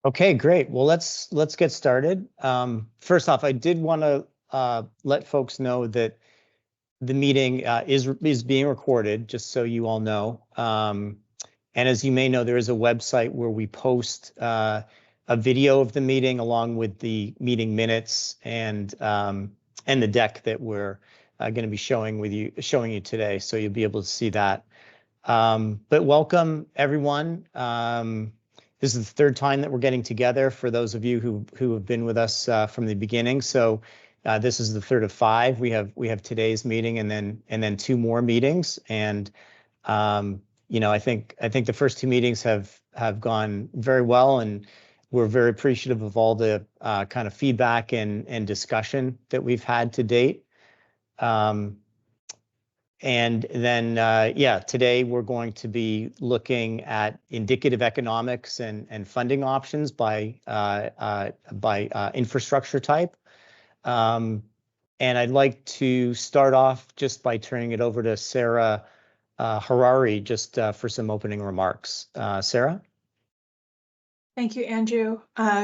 Okay, great. Well, let's get started. First off, I did want to let folks know that the meeting is being recorded, just so you all know. And as you may know, there is a website where we post a video of the meeting along with the meeting minutes and the deck that we're going to be showing you today. So you'll be able to see that. But welcome everyone. This is the third time that we're getting together for those of you who have been with us from the beginning. So this is the third of 5. We have today's meeting and then 2 more meetings. And I think the first 2 meetings have gone very well, and we're very appreciative of all the kind of feedback and discussion that we've had to date. And then, today we're going to be looking at indicative economics and funding options by infrastructure type. And I'd like to start off just by turning it over to Sarah Harari just for some opening remarks. Sarah? Thank you, Andrew.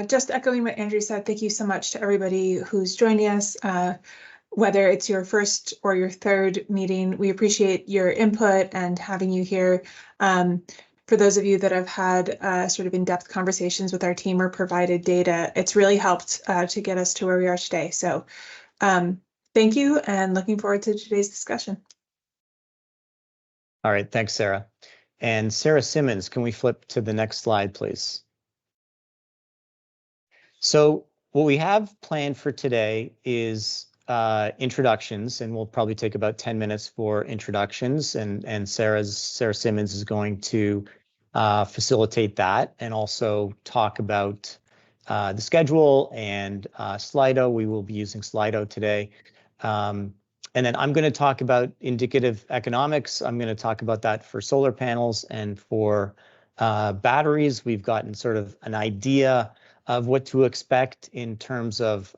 Just echoing what Andrew said, thank you so much to everybody who's joining us. Whether it's your first or your third meeting, we appreciate your input and having you here. For those of you that have had sort of in-depth conversations with our team or provided data, it's really helped to get us to where we are today. So thank you, and looking forward to today's discussion. All right, thanks, Sarah. And Sarah Simmons, can we flip to the next slide, please? So what we have planned for today is introductions, and we'll probably take about 10 minutes for introductions, and Sarah Simmons is going to facilitate that and also talk about the schedule and Slido. We will be using Slido today. And then I'm going to talk about indicative economics. I'm going to talk about that for solar panels and for batteries. We've gotten sort of an idea of what to expect in terms of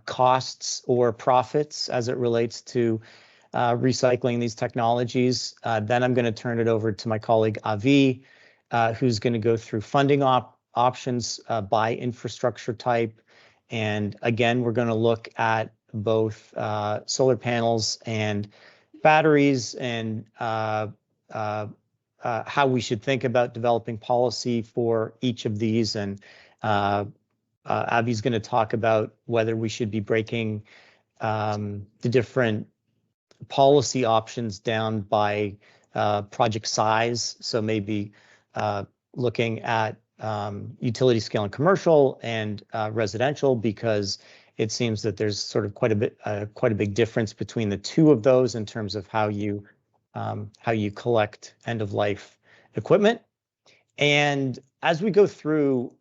costs or profits as it relates to recycling these technologies. Then I'm going to turn it over to my colleague Avi, who's going to go through funding options by infrastructure type. And again, we're going to look at both solar panels and batteries and how we should think about developing policy for each of these. And Avi's going to talk about whether we should be breaking the different policy options down by project size. So maybe looking at utility scale and commercial and residential, because it seems that there's sort of quite a big difference between the 2 of those in terms of how you collect end-of-life equipment. And as we go through,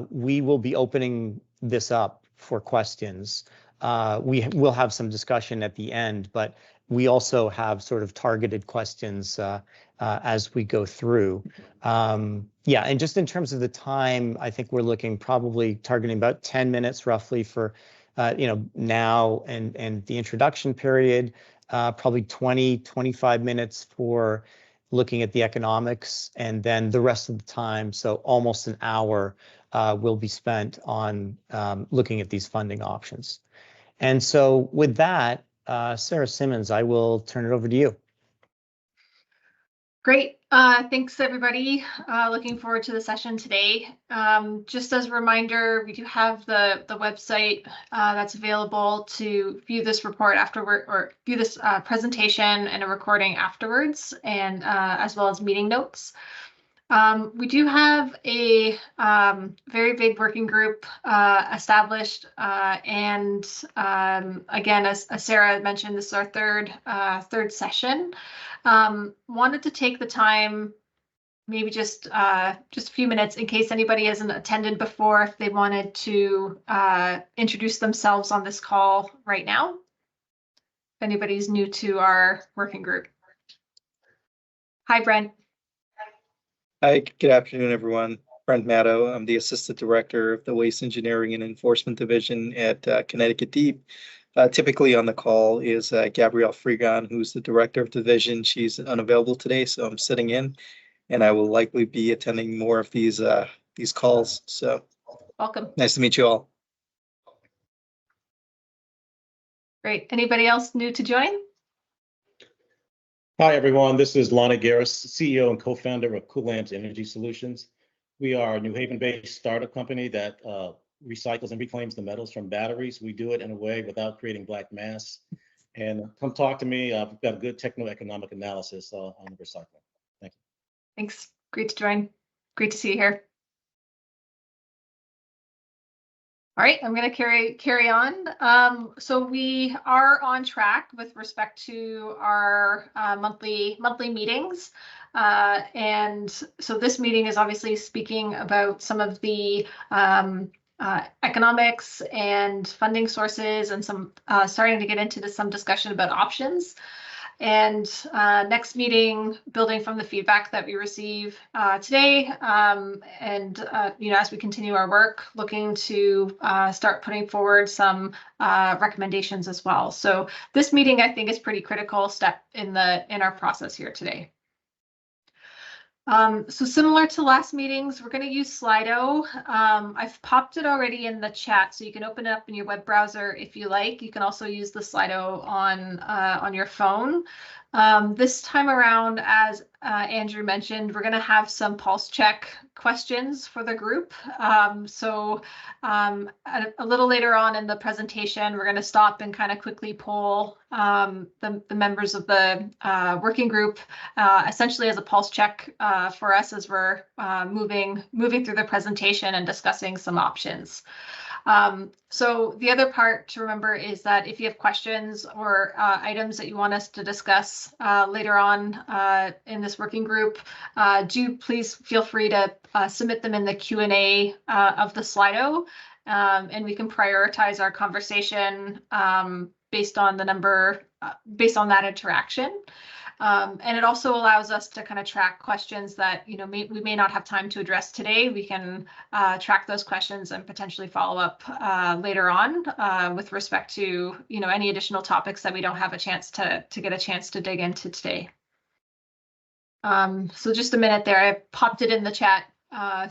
we will be opening this up for questions. We will have some discussion at the end, but we also have sort of targeted questions as we go through. And just in terms of the time, I think we're looking probably targeting about 10 minutes roughly for now and the introduction period, probably 20-25 minutes for looking at the economics, and then the rest of the time, so almost an hour, will be spent on looking at these funding options. And so with that, Sarah Simmons, I will turn it over to you. Great. Thanks, everybody. Looking forward to the session today. Just as a reminder, we do have the website that's available to view this report afterward, or view this presentation and a recording afterwards, and as well as meeting notes. We do have a very big working group established, and again, as Sarah mentioned, this is our third session. Wanted to take the time, maybe just a few minutes, in case anybody hasn't attended before, if they wanted to introduce themselves on this call right now. If anybody's new to our working group. Hi, Brent. Hi, good afternoon, everyone. Brent Maddow. I'm the Assistant Director of the Waste Engineering and Enforcement Division at Connecticut Deep. Typically on the call is Gabrielle Fregon, who's the Director of Division. She's unavailable today, so I'm sitting in, and I will likely be attending more of these these calls. So Welcome. nice to meet you all. Great. Anybody else new to join? Hi, everyone. This is Lonnie Garris, CEO and co-founder of Coolant Energy Solutions. We are a New Haven-based startup company that recycles and reclaims the metals from batteries. We do it in a way without creating black mass. And come talk to me. I've got a good techno-economic analysis on recycling. Thank you. Thanks. Great to join. Great to see you here. All right, I'm going to carry on. So we are on track with respect to our monthly meetings. And so this meeting is obviously speaking about some of the economics and funding sources, and some starting to get into some discussion about options. And next meeting, building from the feedback that we receive today, and as we continue our work, looking to start putting forward some recommendations as well. So this meeting, I think, is pretty critical step in our process here today. So similar to last meetings, we're going to use Slido. I've popped it already in the chat, so you can open it up in your web browser if you like. You can also use the Slido on your phone. This time around, as Andrew mentioned, we're going to have some pulse check questions for the group. So a little later on in the presentation, we're going to stop and kind of quickly poll the members of the working group, essentially as a pulse check for us as we're moving through the presentation and discussing some options. So the other part to remember is that if you have questions or items that you want us to discuss later on in this working group, do please feel free to submit them in the Q&A of the Slido, and we can prioritize our conversation based on the number, based on that interaction. And it also allows us to kind of track questions that we may not have time to address today. We can track those questions and potentially follow up later on with respect to any additional topics that we don't have a chance to get a chance to dig into today. So just a minute there, I popped it in the chat.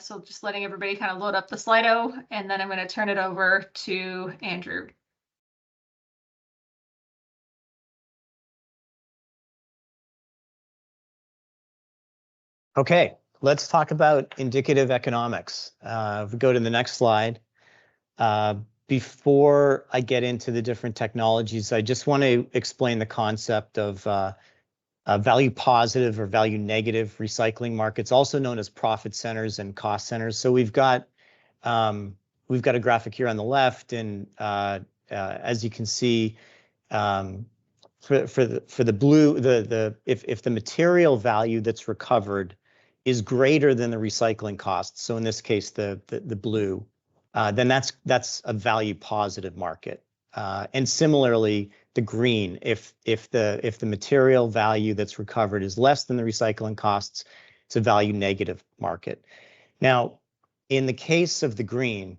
So just letting everybody kind of load up the Slido, and then I'm going to turn it over to Andrew. Okay, let's talk about indicative economics. If we go to the next slide, before I get into the different technologies, I just want to explain the concept of value positive or value negative recycling markets, also known as profit centers and cost centers. So we've got a graphic here on the left, and as you can see, for the blue, if the material value that's recovered is greater than the recycling costs, so in this case the blue, then that's a value positive market. And similarly, the green, if the material value that's recovered is less than the recycling costs, it's a value negative market. Now, in the case of the green,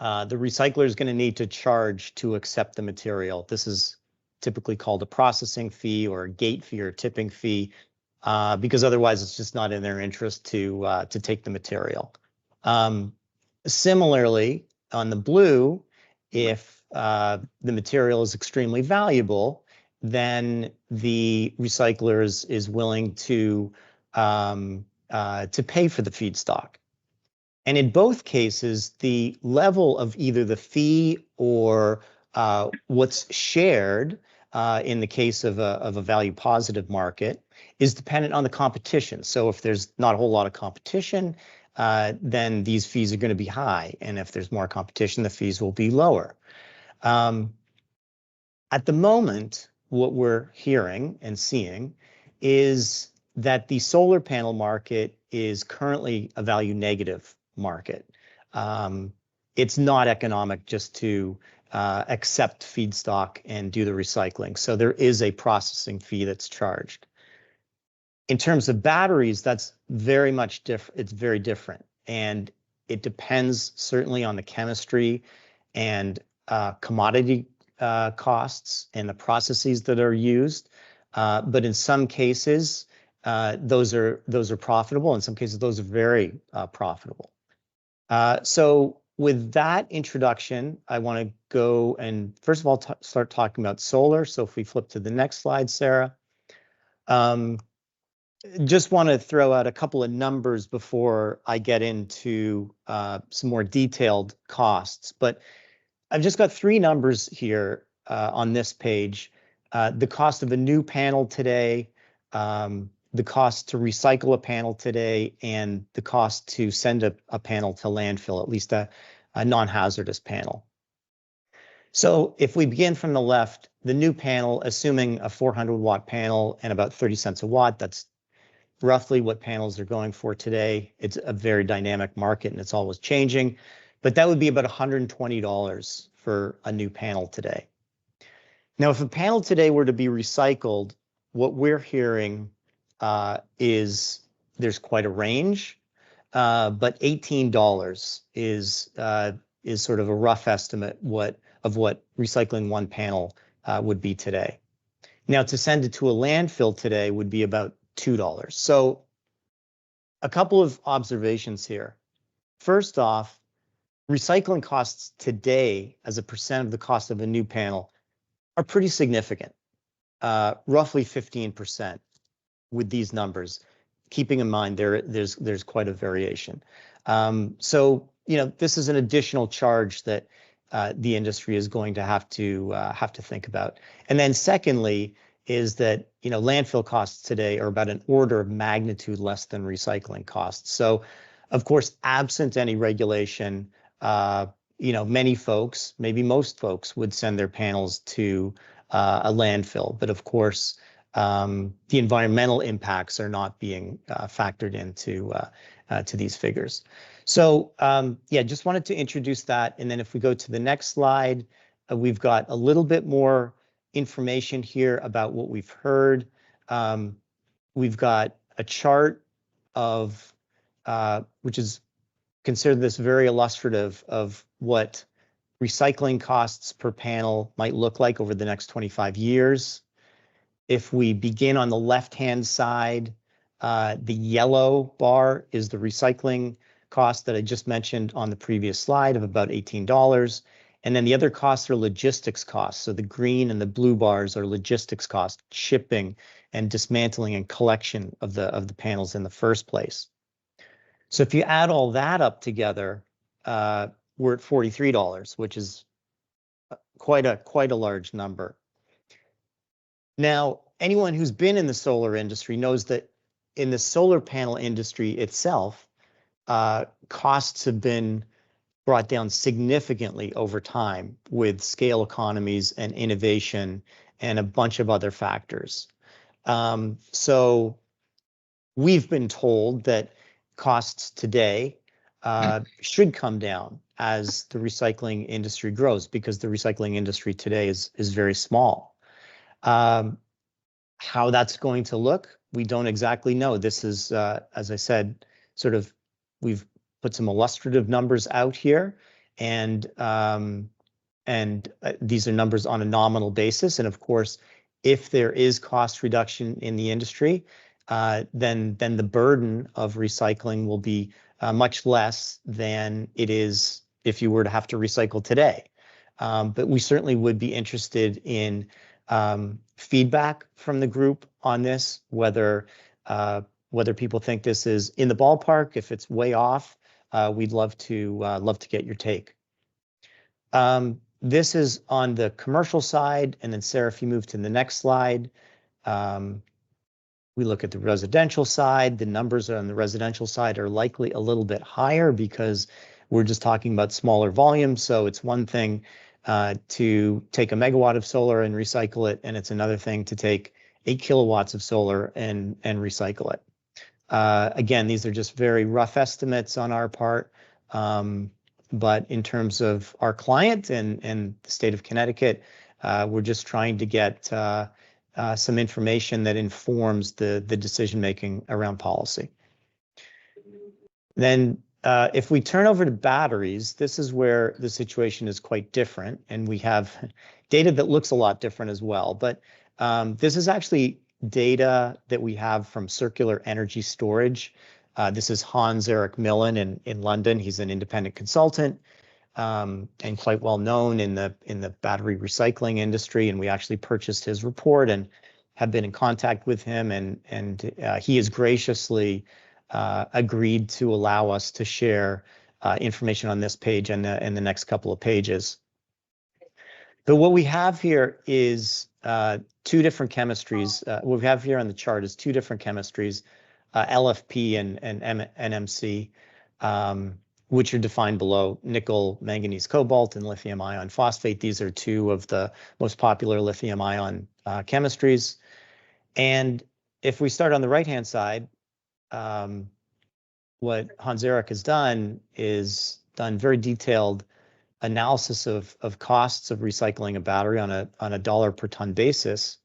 the recycler is going to need to charge to accept the material. This is typically called a processing fee or a gate fee or tipping fee, because otherwise it's just not in their interest to take the material. Similarly, on the blue, if the material is extremely valuable, then the recycler is willing to pay for the feedstock. And in both cases, the level of either the fee or what's shared in the case of a value positive market is dependent on the competition. So if there's not a whole lot of competition, then these fees are going to be high. And if there's more competition, the fees will be lower. At the moment, what we're hearing and seeing is that the solar panel market is currently a value negative market. It's not economic just to accept feedstock and do the recycling. So there is a processing fee that's charged. In terms of batteries, that's very much different. It's very different. And it depends certainly on the chemistry and commodity costs and the processes that are used. But in some cases, those are profitable. In some cases, those are very profitable. So with that introduction, I want to go and first of all start talking about solar. So if we flip to the next slide, Sarah. Just want to throw out a couple of numbers before I get into some more detailed costs. But I've just got three numbers here on this page. The cost of a new panel today, the cost to recycle a panel today, and the cost to send a panel to landfill, at least a non-hazardous panel. So if we begin from the left, the new panel, assuming a 400 watt panel and about 30 cents a watt, that's roughly what panels are going for today. It's a very dynamic market and it's always changing, but that would be about $120 for a new panel today. Now, if a panel today were to be recycled, what we're hearing is there's quite a range, but $18 is sort of a rough estimate of what recycling one panel would be today. Now, to send it to a landfill today would be about $2. So a couple of observations here. First off, recycling costs today as a percent of the cost of a new panel are pretty significant, roughly 15% with these numbers, keeping in mind there's quite a variation. So, you know, this is an additional charge that the industry is going to have to think about. And then secondly, is that, you know, landfill costs today are about an order of magnitude less than recycling costs. So, of course, absent any regulation, you know, many folks, maybe most folks, would send their panels to a landfill. But of course, the environmental impacts are not being factored into to these figures. So, yeah, just wanted to introduce that. And then if we go to the next slide, we've got a little bit more information here about what we've heard. We've got a chart of, which is considered this very illustrative of what recycling costs per panel might look like over the next 25 years. If we begin on the left-hand side, the yellow bar is the recycling cost that I just mentioned on the previous slide of about $18. And then the other costs are logistics costs. So the green and the blue bars are logistics costs, shipping and dismantling and collection of the panels in the first place. So if you add all that up together, we're at $43, which is quite a large number. Now, anyone who's been in the solar industry knows that in the solar panel industry itself, costs have been brought down significantly over time with scale economies and innovation and a bunch of other factors. So we've been told that costs today should come down as the recycling industry grows, because the recycling industry today is very small. How that's going to look, we don't exactly know. This is, as I said, sort of, we've put some illustrative numbers out here, and these are numbers on a nominal basis. And of course, if there is cost reduction in the industry, then the burden of recycling will be much less than it is if you were to have to recycle today. But we certainly would be interested in feedback from the group on this, whether people think this is in the ballpark, if it's way off. We'd love to get your take. This is on the commercial side, and then Sarah, if you move to the next slide, we look at the residential side. The numbers on the residential side are likely a little bit higher because we're just talking about smaller volumes. So it's one thing to take a megawatt of solar and recycle it, and it's another thing to take 8 kilowatts of solar and recycle it. Again, these are just very rough estimates on our part, but in terms of our client and the state of Connecticut, we're just trying to get some information that informs the decision-making around policy. Then if we turn over to batteries, this is where the situation is quite different, and we have data that looks a lot different as well. But this is actually data that we have from Circular Energy Storage. This is Hans Erik Millen in London. He's an independent consultant and quite well known in the battery recycling industry. And we actually purchased his report and have been in contact with him. And he has graciously agreed to allow us to share information on this page and the next couple of pages. But what we have here is two different chemistries. What we have here on the chart is two different chemistries, LFP and NMC, which are defined below: nickel, manganese, cobalt, and lithium ion phosphate. These are two of the most popular lithium ion chemistries. And if we start on the right-hand side, what Hans Erik has done is done very detailed analysis of costs of recycling a battery on a dollar per ton basis,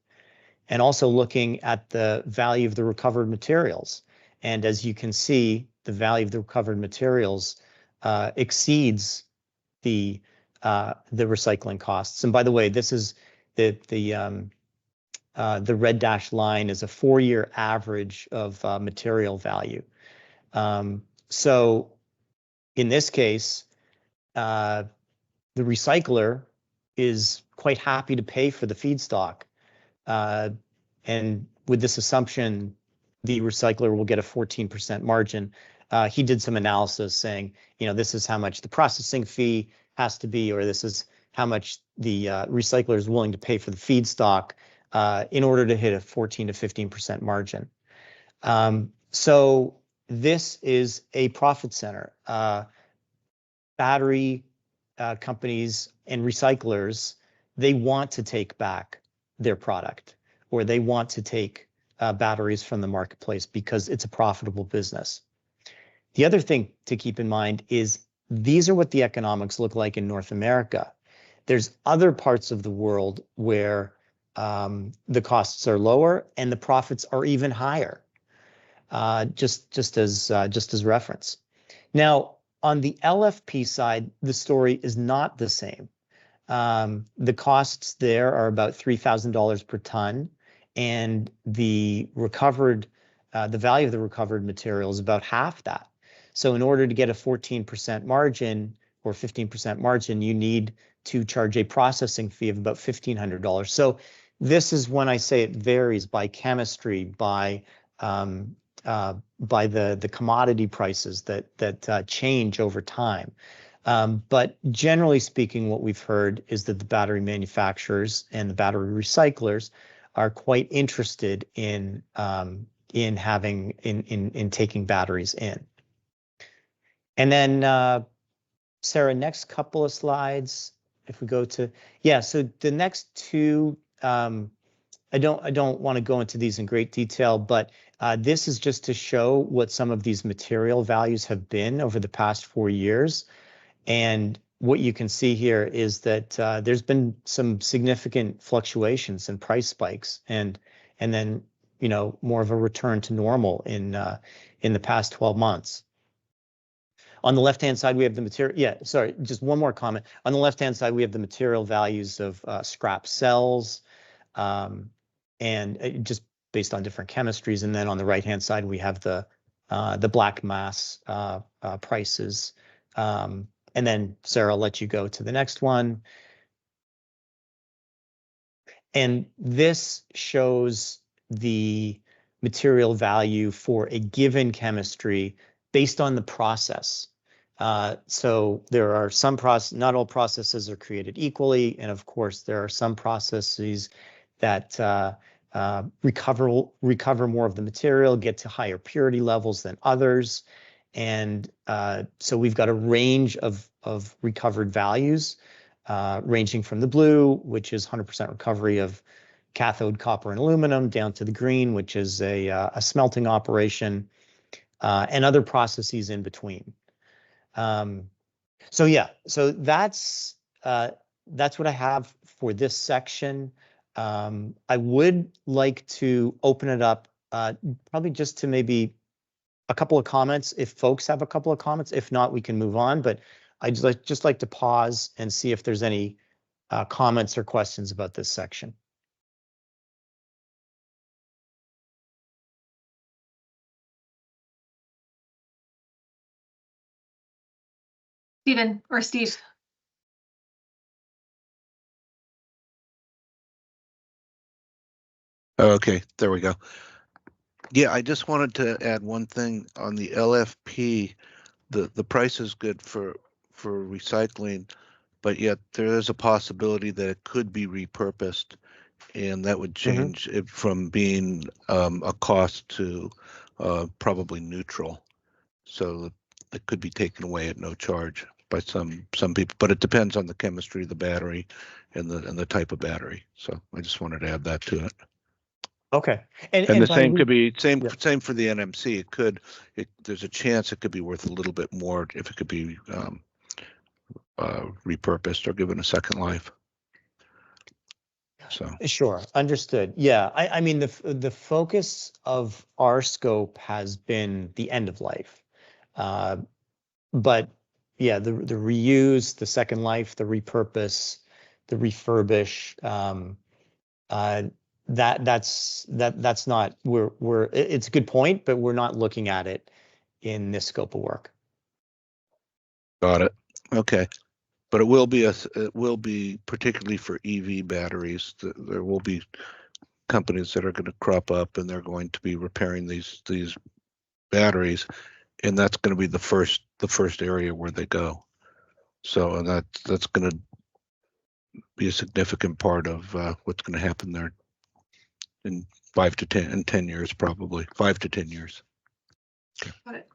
and also looking at the value of the recovered materials. And as you can see, the value of the recovered materials exceeds the recycling costs. And by the way, this is the red dashed line is a 4-year average of material value. So in this case, the recycler is quite happy to pay for the feedstock. And with this assumption, the recycler will get a 14% margin. He did some analysis saying, this is how much the processing fee has to be, or this is how much the recycler is willing to pay for the feedstock in order to hit a 14 to 15% margin. So this is a profit center. Battery companies and recyclers, they want to take back their product, or they want to take batteries from the marketplace because it's a profitable business. The other thing to keep in mind is these are what the economics look like in North America. There's other parts of the world where the costs are lower and the profits are even higher, just as reference. Now, on the LFP side, the story is not the same. The costs there are about $3,000 per ton, and the value of the recovered material is about half that. So in order to get a 14% margin or 15% margin, you need to charge a processing fee of about $1,500. So this is when I say it varies by chemistry, by the commodity prices that change over time. But generally speaking, what we've heard is that the battery manufacturers and the battery recyclers are quite interested in taking batteries in. And then Sarah, next couple of slides, if we go to, so the next two, I don't want to go into these in great detail, but this is just to show what some of these material values have been over the past 4 years. And what you can see here is that there's been some significant fluctuations and price spikes, and then more of a return to normal in the past 12 months. On the left-hand side, we have the material. Sorry, just one more comment. On the left-hand side, we have the material values of scrap cells, and just based on different chemistries. And then on the right-hand side, we have the black mass prices. And then Sarah, I'll let you go to the next one. And this shows the material value for a given chemistry based on the process. So there are some not all processes are created equally. And of course, there are some processes that recover more of the material, get to higher purity levels than others. And so we've got a range of recovered values, ranging from the blue, which is 100% recovery of cathode copper and aluminum, down to the green, which is a smelting operation, and other processes in between. So that's what I have for this section. I would like to open it up, probably just to maybe a couple of comments if folks have a couple of comments. If not, we can move on, but I'd just like to pause and see if there's any comments or questions about this section. Stephen or Steve. Okay, there we go. Yeah, I just wanted to add one thing on the LFP. The price is good for recycling, but yet there is a possibility that it could be repurposed, and that would change it from being a cost to probably neutral. So it could be taken away at no charge by some people, but it depends on the chemistry of the battery and the type of battery. So I just wanted to add that to it. Okay. And the by same re- could be same yeah. for the NMC. There's a chance it could be worth a little bit more if it could be repurposed or given a second life. So Sure, understood. Yeah, I mean, the focus of our scope has been the end of life. But yeah, the reuse, the second life, the repurpose, the refurbish, that's not, it's a good point, but we're not looking at it in this scope of work. got it. Okay. But it will be particularly for EV batteries. There will be companies that are going to crop up and they're going to be repairing these batteries, and that's going to be the first area where they go. So, and that's going to be a significant part of what's going to happen there in 10 years, probably 5 to 10 years. Got it.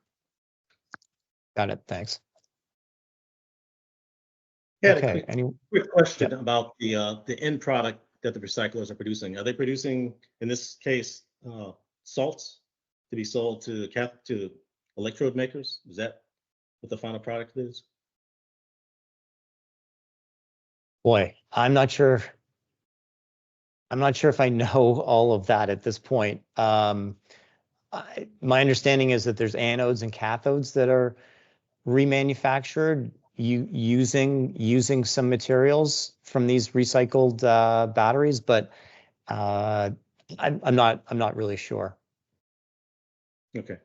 Got it. Thanks. Yeah, Okay. quick question about the end product that the recyclers are producing. Are they producing, in this case, salts to be sold to electrode makers? Is that what the final product is? Boy, I'm not sure if I know all of that at this point. My understanding is that there's anodes and cathodes that are remanufactured using some materials from these recycled batteries, but I'm not really sure. Okay.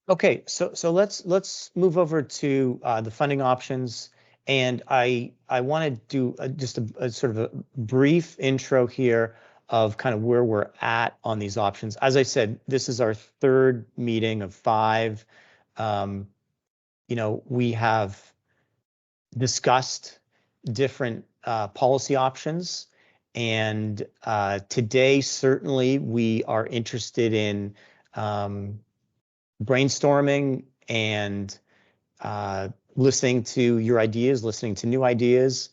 Okay, so let's move over to the funding options, and I want to do just a sort of a brief intro here of kind of where we're at on these options. As I said, this is our third meeting of 5. We have discussed different policy options, and today certainly we are interested in brainstorming and listening to your ideas, listening to new ideas,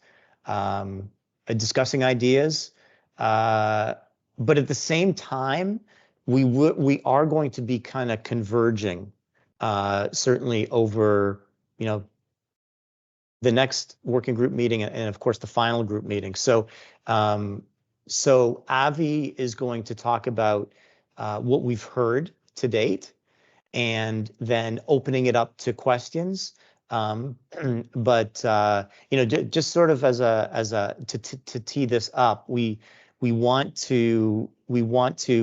discussing ideas. But at the same time, we are going to be kind of converging, certainly over, the next working group meeting and of course the final group meeting. So Avi is going to talk about what we've heard to date, and then opening it up to questions. But just sort of to tee this up, we want to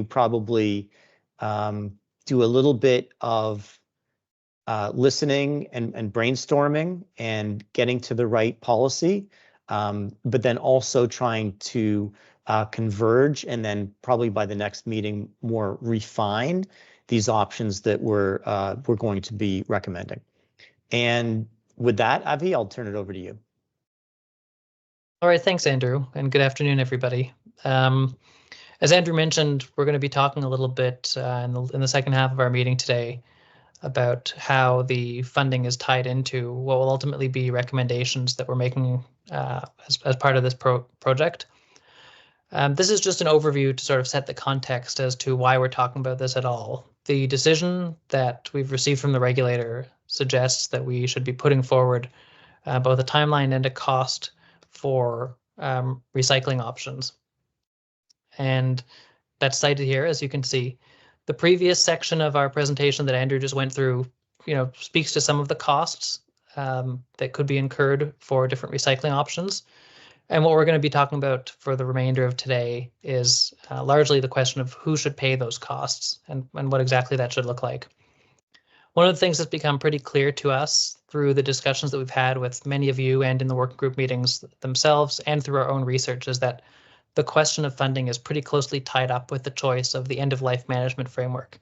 probably do a little bit of listening and brainstorming and getting to the right policy, but then also trying to converge, and then probably by the next meeting more refine these options that we're going to be recommending. And with that, Avi, I'll turn it over to you. All right, thanks, Andrew, and good afternoon, everybody. As Andrew mentioned, we're going to be talking a little bit in the second half of our meeting today about how the funding is tied into what will ultimately be recommendations that we're making as part of this project. This is just an overview to sort of set the context as to why we're talking about this at all. The decision that we've received from the regulator suggests that we should be putting forward both a timeline and a cost for recycling options. And that's cited here, as you can see. The previous section of our presentation that Andrew just went through, speaks to some of the costs that could be incurred for different recycling options. And what we're going to be talking about for the remainder of today is largely the question of who should pay those costs and what exactly that should look like. One of the things that's become pretty clear to us through the discussions that we've had with many of you and in the working group meetings themselves and through our own research is that the question of funding is pretty closely tied up with the choice of the end-of-life management framework.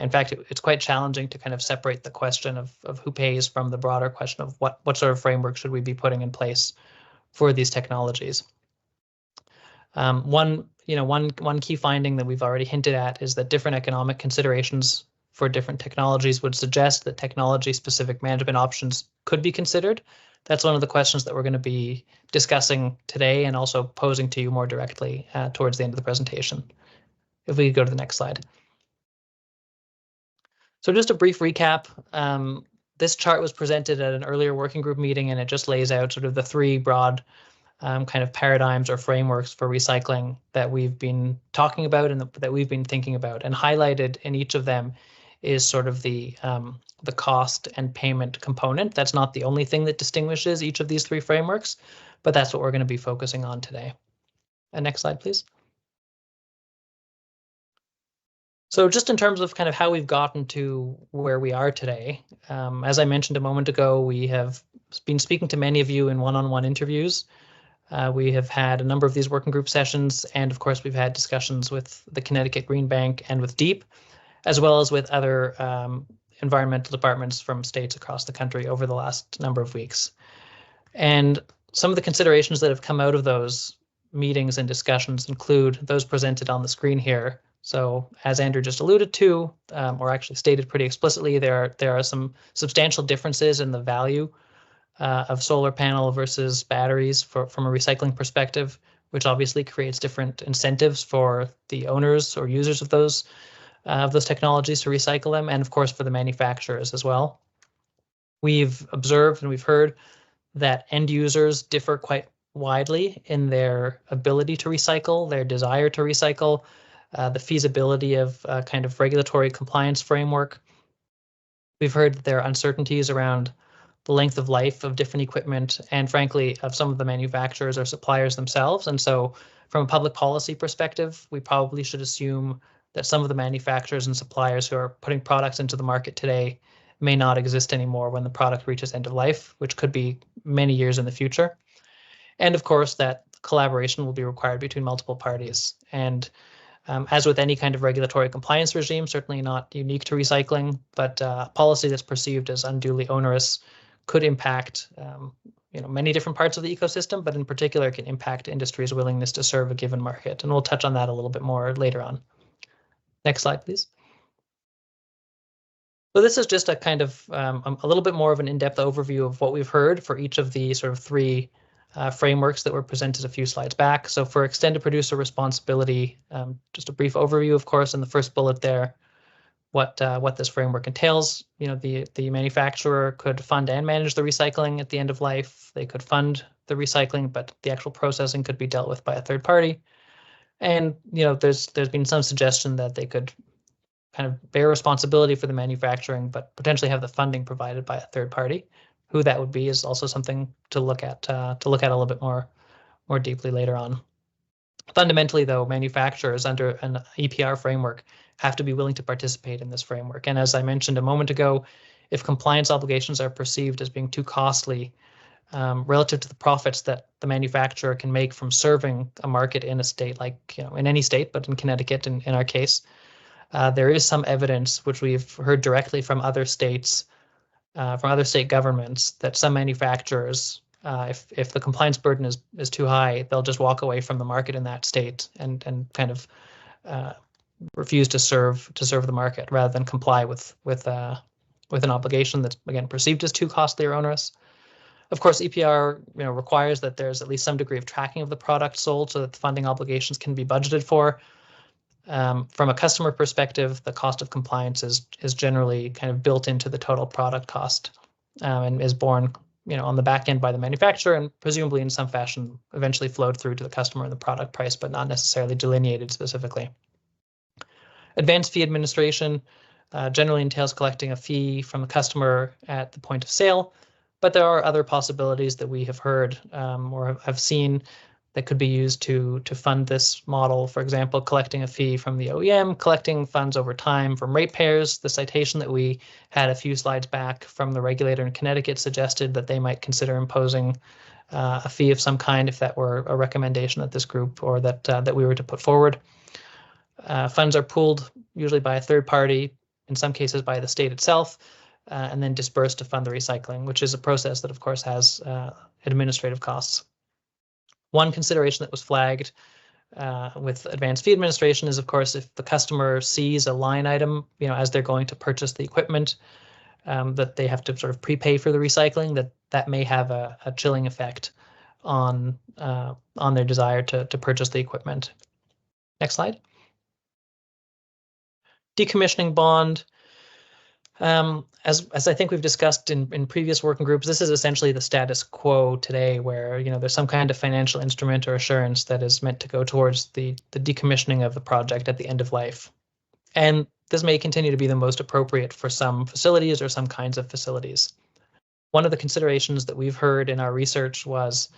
In fact, it's quite challenging to kind of separate the question of who pays from the broader question of what sort of framework should we be putting in place for these technologies. One key finding that we've already hinted at is that different economic considerations for different technologies would suggest that technology-specific management options could be considered. That's one of the questions that we're going to be discussing today and also posing to you more directly towards the end of the presentation. If we could go to the next slide. So just a brief recap. This chart was presented at an earlier working group meeting, and it just lays out sort of the three broad kind of paradigms or frameworks for recycling that we've been talking about and that we've been thinking about. And highlighted in each of them is sort of the cost and payment component. That's not the only thing that distinguishes each of these three frameworks, but that's what we're going to be focusing on today. And next slide, please. So just in terms of kind of how we've gotten to where we are today, as I mentioned a moment ago, we have been speaking to many of you in one-on-one interviews. We have had a number of these working group sessions, and of course we've had discussions with the Connecticut Green Bank and with DEEP, as well as with other environmental departments from states across the country over the last number of weeks. And some of the considerations that have come out of those meetings and discussions include those presented on the screen here. So as Andrew just alluded to, or actually stated pretty explicitly, there are some substantial differences in the value of solar panel versus batteries from a recycling perspective, which obviously creates different incentives for the owners or users of those technologies to recycle them, and of course for the manufacturers as well. We've observed and we've heard that end users differ quite widely in their ability to recycle, their desire to recycle, the feasibility of kind of regulatory compliance framework. We've heard that there are uncertainties around the length of life of different equipment and frankly of some of the manufacturers or suppliers themselves. And so from a public policy perspective, we probably should assume that some of the manufacturers and suppliers who are putting products into the market today may not exist anymore when the product reaches end of life, which could be many years in the future. And of course, that collaboration will be required between multiple parties. And as with any kind of regulatory compliance regime, certainly not unique to recycling, but policy that's perceived as unduly onerous could impact many different parts of the ecosystem, but in particular can impact industry's willingness to serve a given market. And we'll touch on that a little bit more later on. Next slide, please. So this is just a kind of a little bit more of an in-depth overview of what we've heard for each of the sort of three frameworks that were presented a few slides back. So for extended producer responsibility, just a brief overview, of course, in the first bullet there, what this framework entails. The manufacturer could fund and manage the recycling at the end of life. They could fund the recycling, but the actual processing could be dealt with by a third party. And there's been some suggestion that they could kind of bear responsibility for the manufacturing, but potentially have the funding provided by a third party. Who that would be is also something to look at a little bit more deeply later on. Fundamentally, though, manufacturers under an EPR framework have to be willing to participate in this framework. And as I mentioned a moment ago, if compliance obligations are perceived as being too costly relative to the profits that the manufacturer can make from serving a market in a state like, in any state, but in Connecticut in our case, there is some evidence which we've heard directly from other states, from other state governments, that some manufacturers, if the compliance burden is too high, they'll just walk away from the market in that state and kind of refuse to serve the market rather than comply with an obligation that's again perceived as too costly or onerous. Of course, EPR requires that there's at least some degree of tracking of the product sold so that the funding obligations can be budgeted for. From a customer perspective, the cost of compliance is generally kind of built into the total product cost and is borne on the back end by the manufacturer and presumably in some fashion eventually flowed through to the customer in the product price, but not necessarily delineated specifically. Advanced fee administration generally entails collecting a fee from the customer at the point of sale, but there are other possibilities that we have heard or have seen that could be used to fund this model. For example, collecting a fee from the OEM, collecting funds over time from ratepayers. The citation that we had a few slides back from the regulator in Connecticut suggested that they might consider imposing a fee of some kind if that were a recommendation that this group or that we were to put forward. Funds are pooled usually by a third party, in some cases by the state itself, and then dispersed to fund the recycling, which is a process that of course has administrative costs. One consideration that was flagged with advanced fee administration is, of course, if the customer sees a line item, as they're going to purchase the equipment, that they have to sort of prepay for the recycling, that may have a chilling effect on their desire to purchase the equipment. Next slide. Decommissioning bond. As I think we've discussed in previous working groups, this is essentially the status quo today, where there's some kind of financial instrument or assurance that is meant to go towards the decommissioning of the project at the end of life. And this may continue to be the most appropriate for some facilities or some kinds of facilities. One of the considerations that we've heard in our research was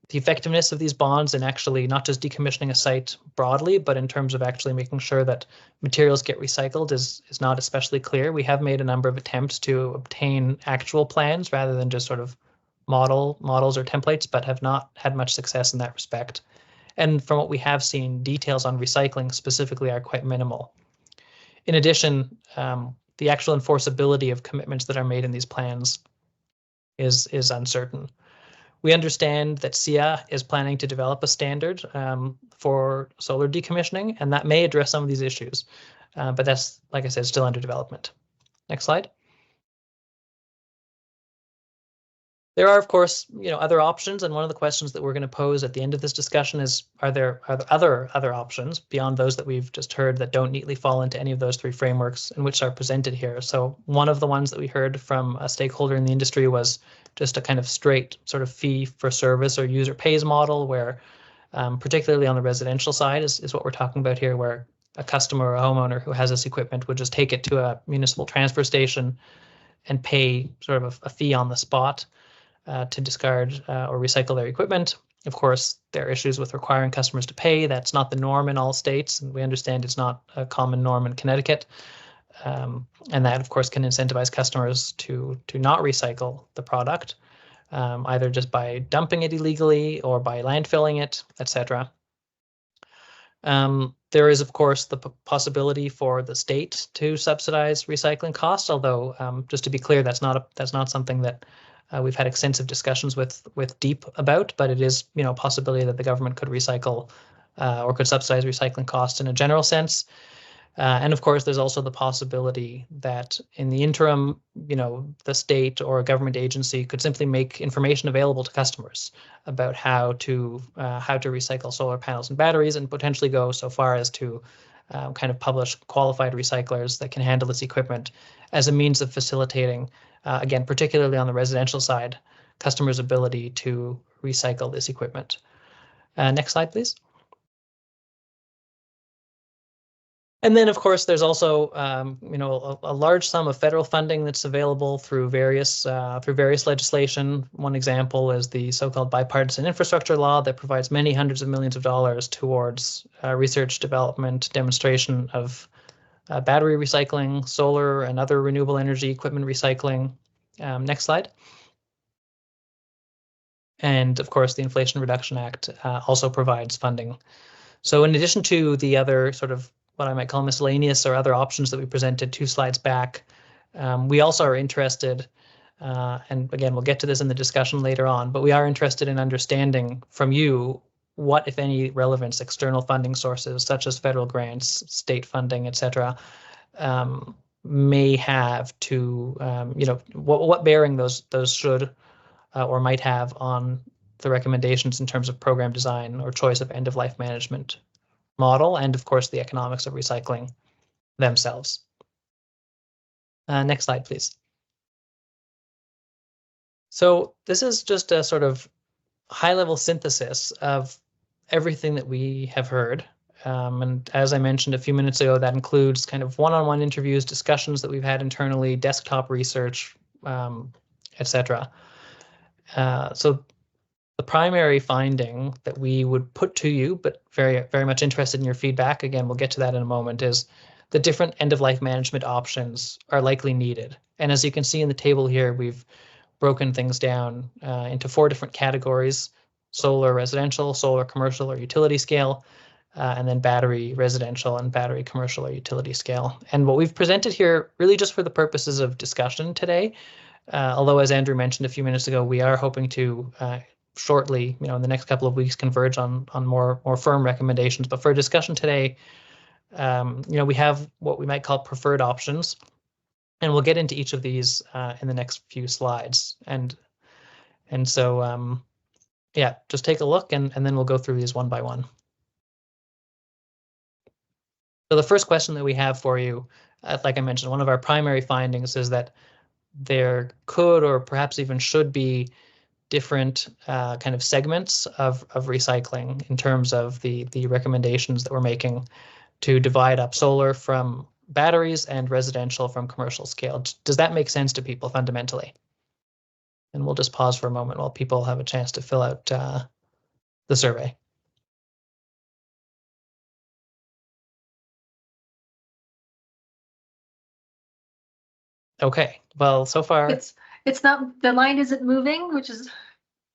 the effectiveness of these bonds in actually not just decommissioning a site broadly, but in terms of actually making sure that materials get recycled is not especially clear. We have made a number of attempts to obtain actual plans rather than just sort of models or templates, but have not had much success in that respect. And from what we have seen, details on recycling specifically are quite minimal. In addition, the actual enforceability of commitments that are made in these plans is uncertain. We understand that SEIA is planning to develop a standard for solar decommissioning, and that may address some of these issues. But that's, like I said, still under development. Next slide. There are, of course, other options, and one of the questions that we're going to pose at the end of this discussion is: are there other options beyond those that we've just heard that don't neatly fall into any of those three frameworks and which are presented here? So one of the ones that we heard from a stakeholder in the industry was just a kind of straight sort of fee for service or user pays model, where particularly on the residential side is what we're talking about here, where a customer or a homeowner who has this equipment would just take it to a municipal transfer station and pay sort of a fee on the spot to discard or recycle their equipment. Of course, there are issues with requiring customers to pay. That's not the norm in all states, and we understand it's not a common norm in Connecticut. And that, of course, can incentivize customers to not recycle the product, either just by dumping it illegally or by landfilling it, etc. There is, of course, the possibility for the state to subsidize recycling costs, although just to be clear, that's not something that we've had extensive discussions with DEEP about, but it is a possibility that the government could recycle or could subsidize recycling costs in a general sense. And of course, there's also the possibility that in the interim, the state or a government agency could simply make information available to customers about how to recycle solar panels and batteries, and potentially go so far as to kind of publish qualified recyclers that can handle this equipment as a means of facilitating, again, particularly on the residential side, customers' ability to recycle this equipment. Next slide, please. And then, of course, there's also, a large sum of federal funding that's available through various legislation. One example is the so-called bipartisan infrastructure law that provides many hundreds of millions of dollars towards research, development, demonstration of battery recycling, solar and other renewable energy equipment recycling. Next slide. And of course, the Inflation Reduction Act also provides funding. So in addition to the other sort of what I might call miscellaneous or other options that we presented 2 slides back, we also are interested, and again, we'll get to this in the discussion later on, but we are interested in understanding from you what, if any, relevance external funding sources such as federal grants, state funding, etc., may have to, what bearing those should or might have on the recommendations in terms of program design or choice of end-of-life management model, and of course the economics of recycling themselves. Next slide, please. So this is just a sort of high-level synthesis of everything that we have heard. And as I mentioned a few minutes ago, that includes kind of one-on-one interviews, discussions that we've had internally, desktop research, etc. So the primary finding that we would put to you, but very much interested in your feedback, again, we'll get to that in a moment, is the different end-of-life management options are likely needed. And as you can see in the table here, we've broken things down into 4 different categories: solar residential, solar commercial or utility scale, and then battery residential and battery commercial or utility scale. And what we've presented here really just for the purposes of discussion today, although as Andrew mentioned a few minutes ago, we are hoping to shortly, in the next couple of weeks, converge on more firm recommendations. But for discussion today, we have what we might call preferred options, and we'll get into each of these in the next few slides. And so, yeah, just take a look, and then we'll go through these one by one. So the first question that we have for you, like I mentioned, one of our primary findings is that there could or perhaps even should be different kind of segments of recycling in terms of the recommendations that we're making to divide up solar from batteries and residential from commercial scale. Does that make sense to people fundamentally? And we'll just pause for a moment while people have a chance to fill out the survey. Okay, well, so far It's not, the line isn't moving, which is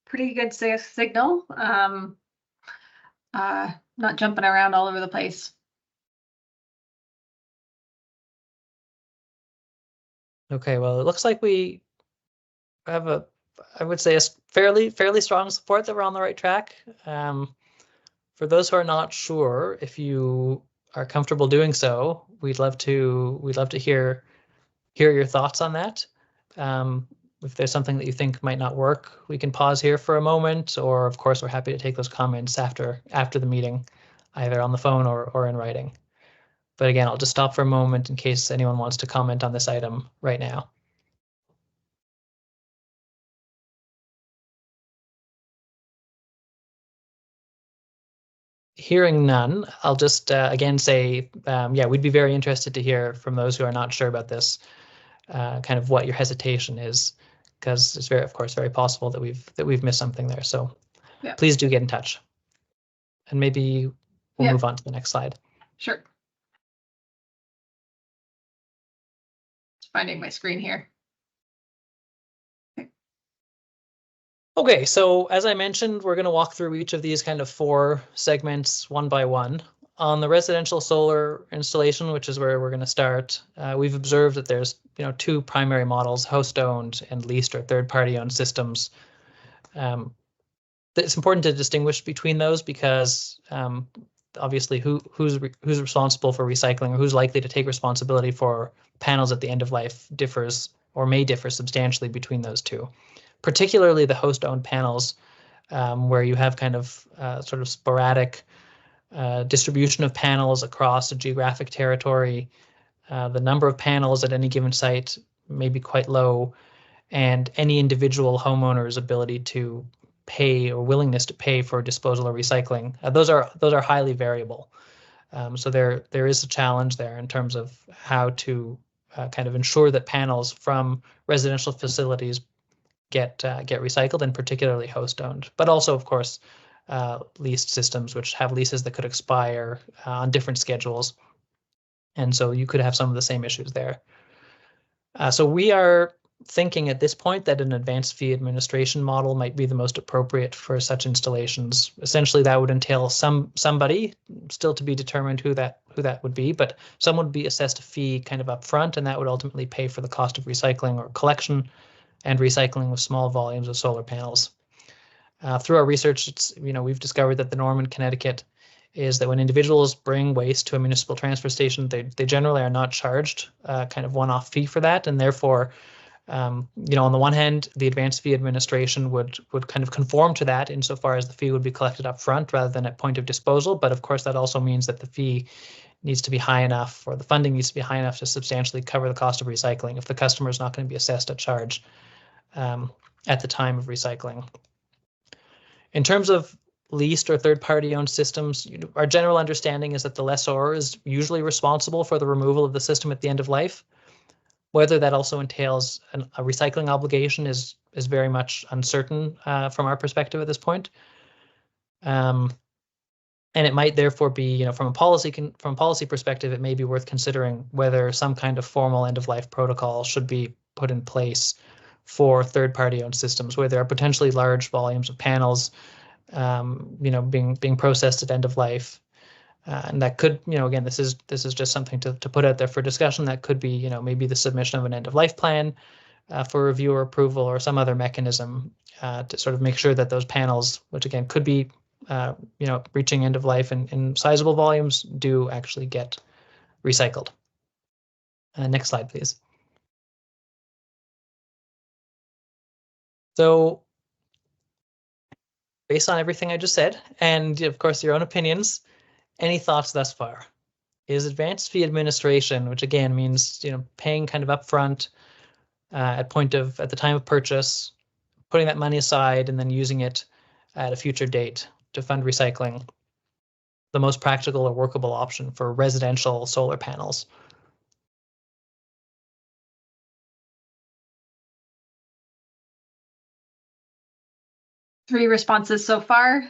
pretty good signal. Not jumping around all over the place. okay. Well, it looks like we have I would say, a fairly strong support that we're on the right track. For those who are not sure, if you are comfortable doing so, we'd love to hear your thoughts on that. If there's something that you think might not work, we can pause here for a moment, or of course, we're happy to take those comments after the meeting, either on the phone or in writing. But again, I'll just stop for a moment in case anyone wants to comment on this item right now. Hearing none, I'll just again say, yeah, we'd be very interested to hear from those who are not sure about this, kind of what your hesitation is, because it's of course, very possible that we've missed something there. So yeah, please do get in touch, and maybe we'll move on to the next slide. Sure. Just finding my screen here. Okay, so as I mentioned, we're going to walk through each of these kind of 4 segments one by one. On the residential solar installation, which is where we're going to start, we've observed that there's 2 primary models: host-owned and leased or third-party owned systems. It's important to distinguish between those because obviously who's responsible for recycling, or who's likely to take responsibility for panels at the end of life differs or may differ substantially between those 2. Particularly the host-owned panels, where you have kind of sort of sporadic distribution of panels across a geographic territory. The number of panels at any given site may be quite low, and any individual homeowner's ability to pay or willingness to pay for disposal or recycling, those are highly variable. So there is a challenge there in terms of how to kind of ensure that panels from residential facilities get recycled, and particularly host-owned, but also, of course, leased systems, which have leases that could expire on different schedules, and so you could have some of the same issues there. So we are thinking at this point that an advanced fee administration model might be the most appropriate for such installations. Essentially, that would entail somebody, still to be determined who that would be, but someone would be assessed a fee kind of upfront, and that would ultimately pay for the cost of recycling or collection and recycling of small volumes of solar panels. Through our research, we've discovered that the norm in Connecticut is that when individuals bring waste to a municipal transfer station, they generally are not charged kind of one-off fee for that, and therefore, on the one hand, the advanced fee administration would kind of conform to that insofar as the fee would be collected up front rather than at point of disposal. But of course, that also means that the fee needs to be high enough, or the funding needs to be high enough to substantially cover the cost of recycling if the customer is not going to be assessed a charge at the time of recycling. In terms of leased or third-party owned systems, our general understanding is that the lessor is usually responsible for the removal of the system at the end of life. Whether that also entails a recycling obligation is very much uncertain from our perspective at this point. And it might therefore be, from a policy perspective, it may be worth considering whether some kind of formal end-of-life protocol should be put in place for third-party owned systems, where there are potentially large volumes of panels, being processed at end of life. And that could, again, this is just something to put out there for discussion. That could be, maybe the submission of an end of life plan for review or approval, or some other mechanism to sort of make sure that those panels, which again could be, reaching end of life in sizable volumes, do actually get recycled. Next slide, please. So, based on everything I just said, and of course your own opinions, any thoughts thus far? Is advanced fee administration, which again means paying kind of upfront at the time of purchase, putting that money aside and then using it at a future date to fund recycling, the most practical or workable option for residential solar panels? Three responses so far.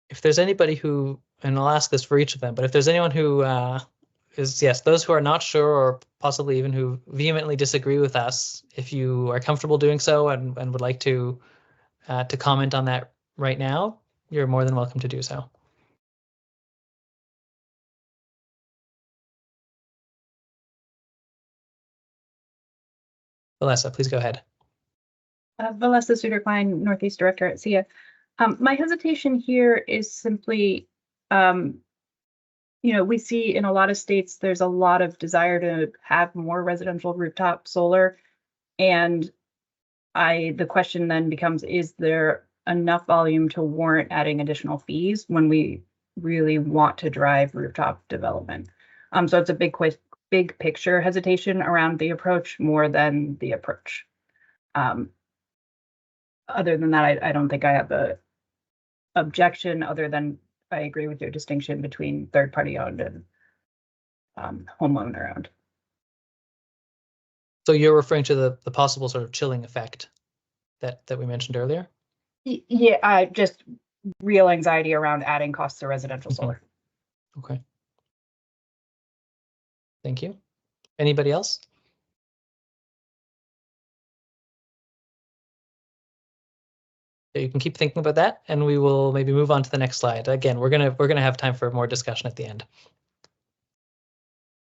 If there's anybody who, and I'll ask this for each of them, but if there's anyone who is, yes, those who are not sure, or possibly even who vehemently disagree with us, if you are comfortable doing so and would like to comment on that right now, you're more than welcome to do so. Valessa, please go ahead. Valessa Suderklein, Northeast Director at SEIA. My hesitation here is simply, we see in a lot of states, there's a lot of desire to have more residential rooftop solar. And the question then becomes, is there enough volume to warrant adding additional fees when we really want to drive rooftop development? So it's a big picture hesitation around the approach more than the approach. Other than that, I don't think I have a objection, other than I agree with your distinction between third-party owned and homeowner owned. So you're referring to the possible sort of chilling effect that we mentioned earlier? Yeah, just real anxiety around adding costs to residential solar. Okay. Thank you. Anybody else? You can keep thinking about that, and we will maybe move on to the next slide. Again, we're gonna have time for more discussion at the end.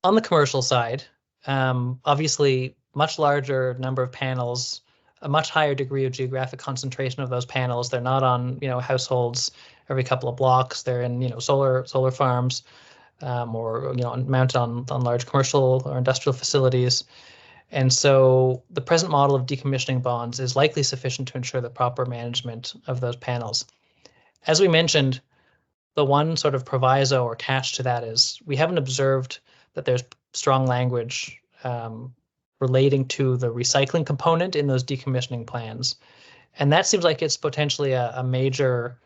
On the commercial side, obviously, much larger number of panels, a much higher degree of geographic concentration of those panels. They're not on households every couple of blocks. They're in solar farms, or mounted on large commercial or industrial facilities. And so the present model of decommissioning bonds is likely sufficient to ensure the proper management of those panels. As we mentioned, the one sort of proviso or catch to that is we haven't observed that there's strong language relating to the recycling component in those decommissioning plans. And that seems like it's potentially a major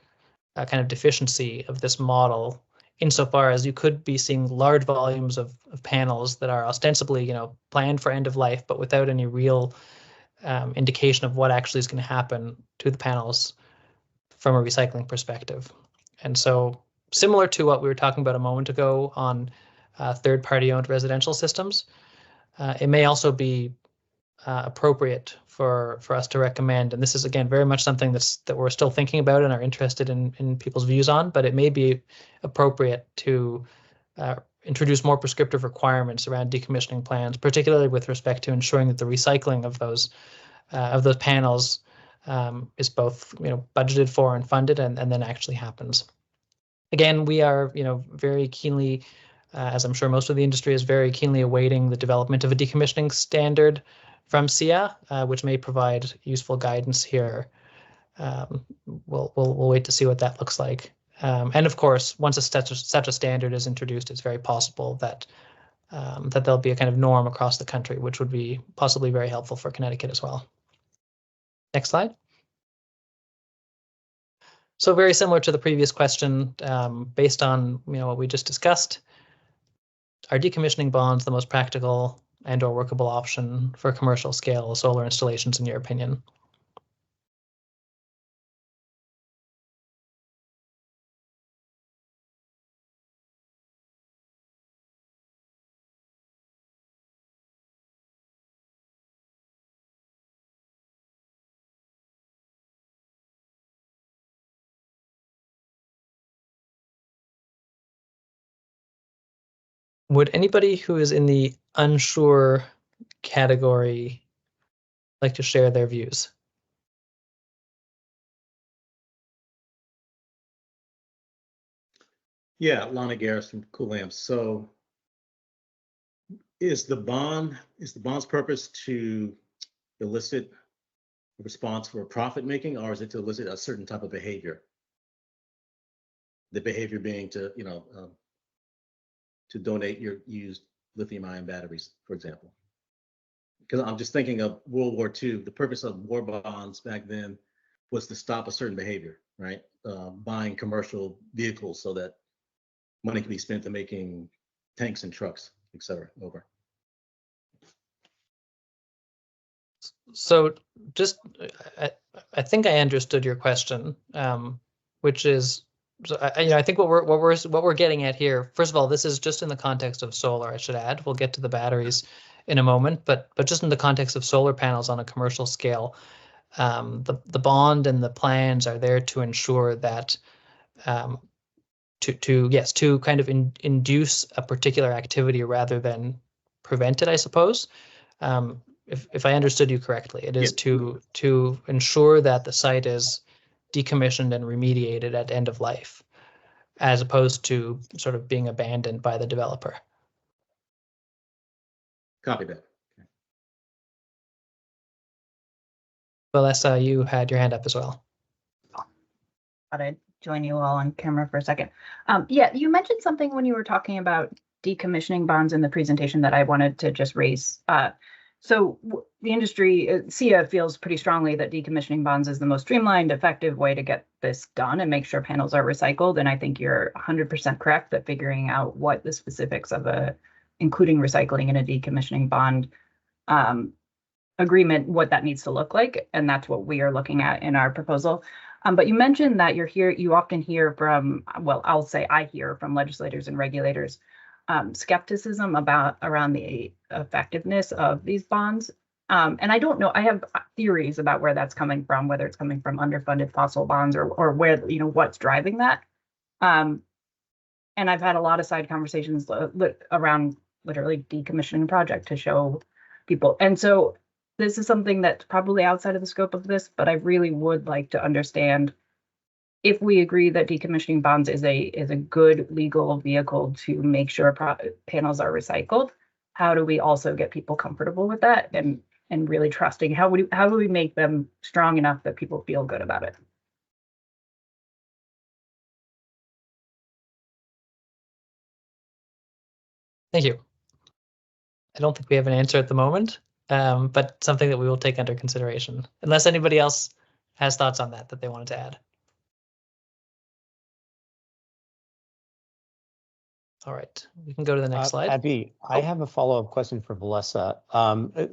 kind of deficiency of this model, insofar as you could be seeing large volumes of panels that are ostensibly, planned for end of life, but without any real indication of what actually is going to happen to the panels from a recycling perspective. And so, similar to what we were talking about a moment ago on third-party owned residential systems, it may also be appropriate for us to recommend, and this is again very much something that we're still thinking about and are interested in people's views on, but it may be appropriate to introduce more prescriptive requirements around decommissioning plans, particularly with respect to ensuring that the recycling of those panels is both budgeted for and funded, and then actually happens. Again, we are very keenly, as I'm sure most of the industry is very keenly awaiting the development of a decommissioning standard from SEIA, which may provide useful guidance here. We'll wait to see what that looks like. And of course, once such a standard is introduced, it's very possible that that there'll be a kind of norm across the country, which would be possibly very helpful for Connecticut as well. Next slide. So very similar to the previous question, based on what we just discussed, are decommissioning bonds the most practical and or workable option for commercial scale solar installations in your opinion? Would anybody who is in the unsure category like to share their views? Yeah, Lonnie Garris from Cool Amps. So is the bond's purpose to elicit a response for profit making, or is it to elicit a certain type of behavior? The behavior being to, to donate your used lithium-ion batteries, for example. Because I'm just thinking of World War II. The purpose of war bonds back then was to stop a certain behavior, right? Buying commercial vehicles so that money can be spent to making tanks and trucks, et cetera. Over. So just, I think I understood your question, which is, so I think what we're getting at here. First of all, this is just in the context of solar. I should add. We'll get to the batteries in a moment, but just in the context of solar panels on a commercial scale, the bond and the plans are there to ensure that to kind of induce a particular activity rather than prevent it, I suppose. If I understood you correctly, it is to ensure that the site is decommissioned and remediated at end of life, as opposed to sort of being abandoned by the developer. Copy that. Okay. Valessa, you had your hand up as well. Thought I'd join you all on camera for a second. Yeah, you mentioned something when you were talking about decommissioning bonds in the presentation that I wanted to just raise. So the industry, SEIA feels pretty strongly that decommissioning bonds is the most streamlined, effective way to get this done and make sure panels are recycled. And I think you're 100% correct that figuring out what the specifics of including recycling in a decommissioning bond agreement, what that needs to look like. And that's what we are looking at in our proposal. But you mentioned that you often hear from, well, I'll say I hear from legislators and regulators skepticism around the effectiveness of these bonds. And I don't know, I have theories about where that's coming from, whether it's coming from underfunded fossil bonds or where, what's driving that. And I've had a lot of side conversations around literally decommissioning a project to show people. And so this is something that's probably outside of the scope of this, but I really would like to understand if we agree that decommissioning bonds is a good legal vehicle to make sure panels are recycled, how do we also get people comfortable with that and really trusting? How do we make them strong enough that people feel good about it? Thank you. I don't think we have an answer at the moment, but something that we will take under consideration, unless anybody else has thoughts on that they wanted to add. All right, we can go to the next slide. Abby, I have a follow-up question for Valessa.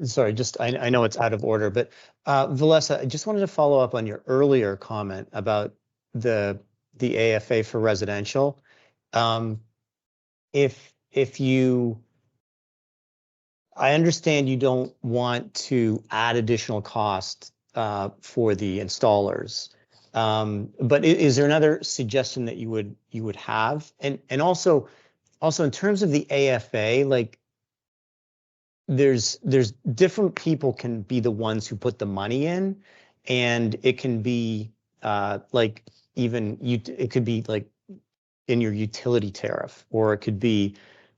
Sorry, I know it's out of order, but Valessa, I just wanted to follow up on your earlier comment about the AFA for residential. I understand you don't want to add additional cost for the installers. But is there another suggestion that you would have? And also in terms of the AFA, like there's different people can be the ones who put the money in, and it can be like it could be like in your utility tariff, or it could be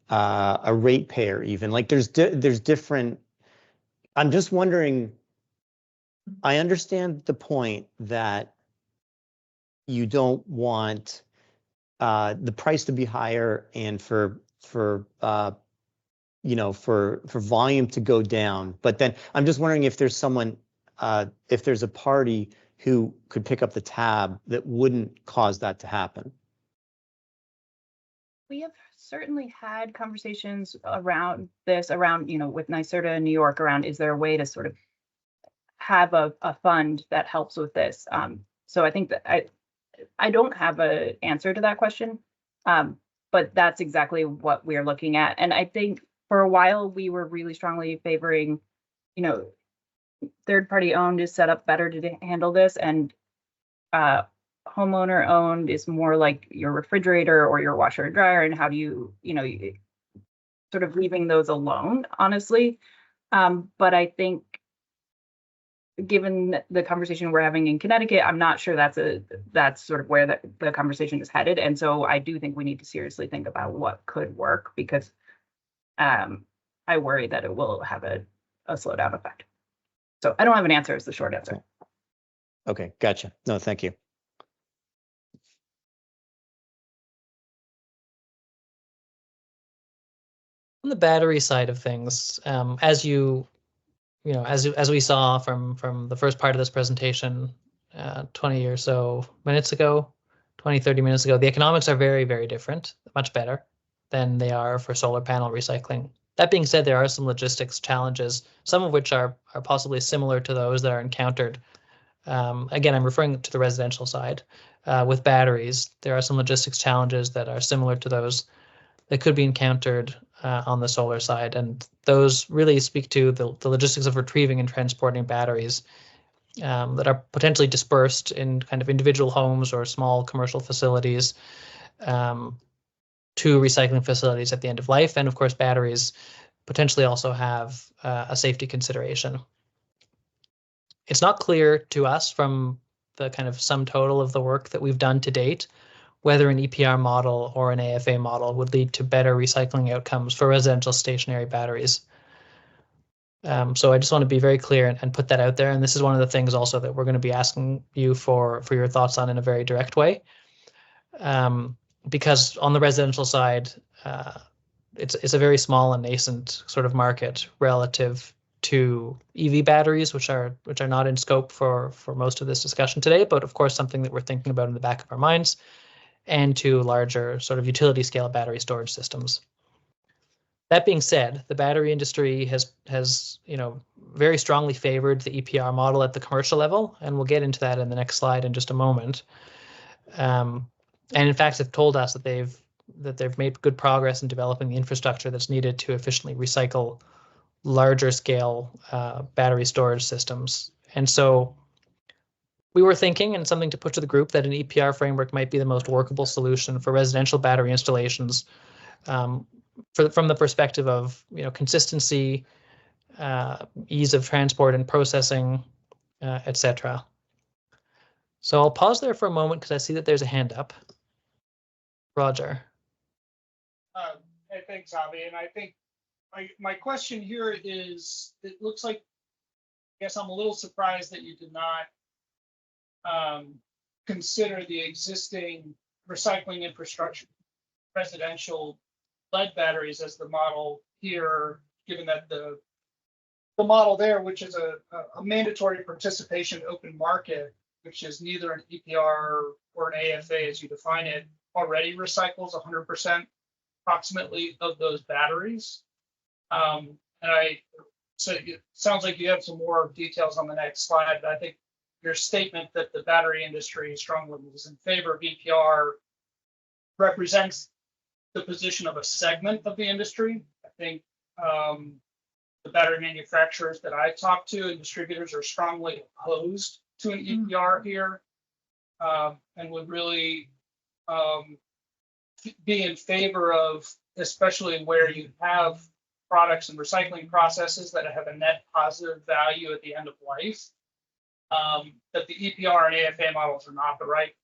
a ratepayer even. Like there's different. I'm just wondering. I understand the point that you don't want the price to be higher and for you know, for volume to go down. But then I'm just wondering if there's someone, if there's a party who could pick up the tab that wouldn't cause that to happen. We have certainly had conversations around this, around, with NYSERDA in New York, around, is there a way to sort of have a fund that helps with this? So I think that I don't have an answer to that question, but that's exactly what we're looking at. And I think for a while we were really strongly favoring, third party owned is set up better to handle this, and homeowner owned is more like your refrigerator or your washer and dryer, and how do you sort of leaving those alone, honestly. But I think given the conversation we're having in Connecticut, I'm not sure that's sort of where the conversation is headed. And so I do think we need to seriously think about what could work, because I worry that it will have a slowdown effect. So I don't have an answer is the short answer. Okay, gotcha. No, thank you. On the battery side of things, as as we saw from the first part of this presentation, 20 or so minutes ago, 20, 30 minutes ago, the economics are very, very different, much better than they are for solar panel recycling. That being said, there are some logistics challenges, some of which are possibly similar to those that are encountered. Again, I'm referring to the residential side. With batteries, there are some logistics challenges that are similar to those that could be encountered on the solar side. And those really speak to the logistics of retrieving and transporting batteries that are potentially dispersed in kind of individual homes or small commercial facilities to recycling facilities at the end of life. And of course, batteries potentially also have a safety consideration. It's not clear to us from the kind of sum total of the work that we've done to date whether an EPR model or an AFA model would lead to better recycling outcomes for residential stationary batteries. So I just want to be very clear and put that out there. And this is one of the things also that we're going to be asking you for your thoughts on in a very direct way. Because on the residential side, it's a very small and nascent sort of market relative to EV batteries, which are not in scope for most of this discussion today, but of course something that we're thinking about in the back of our minds, and to larger sort of utility scale battery storage systems. That being said, the battery industry has very strongly favored the EPR model at the commercial level, and we'll get into that in the next slide in just a moment. And in fact, have told us that they've made good progress in developing the infrastructure that's needed to efficiently recycle larger scale battery storage systems. And so we were thinking, and something to put to the group, that an EPR framework might be the most workable solution for residential battery installations from the perspective of consistency, ease of transport and processing, etc. So I'll pause there for a moment because I see that there's a hand up. Roger. Hey, thanks, Avi. And I think my question here is, it looks like, I guess I'm a little surprised that you did not consider the existing recycling infrastructure, residential lead batteries as the model here, given that the model there, which is a mandatory participation open market, which is neither an EPR or an AFA as you define it, already recycles 100% approximately of those batteries. So it sounds like you have some more details on the next slide, but I think your statement that the battery industry strongly is in favor of EPR represents the position of a segment of the industry. I think the battery manufacturers that I talk to and distributors are strongly opposed to an EPR here, and would really be in favor of, especially where you have products and recycling processes that have a net positive value at the end of life, that the EPR and AFA models are not the right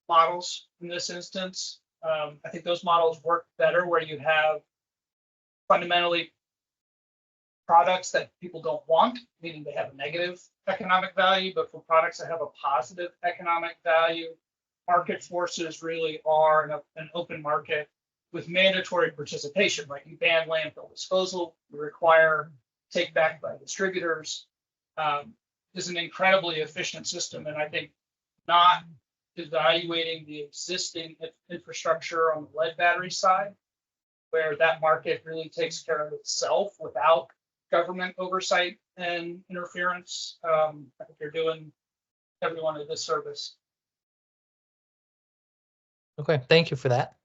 models in this instance. I think those models work better where you have fundamentally products that people don't want, meaning they have a negative economic value, but for products that have a positive economic value, market forces really are an open market with mandatory participation, like you ban landfill disposal, you require take back by distributors, is an incredibly efficient system. And I think not evaluating the existing infrastructure on the lead battery side, where that market really takes care of itself without government oversight and interference. I think you're doing everyone a disservice. Okay, thank you for that.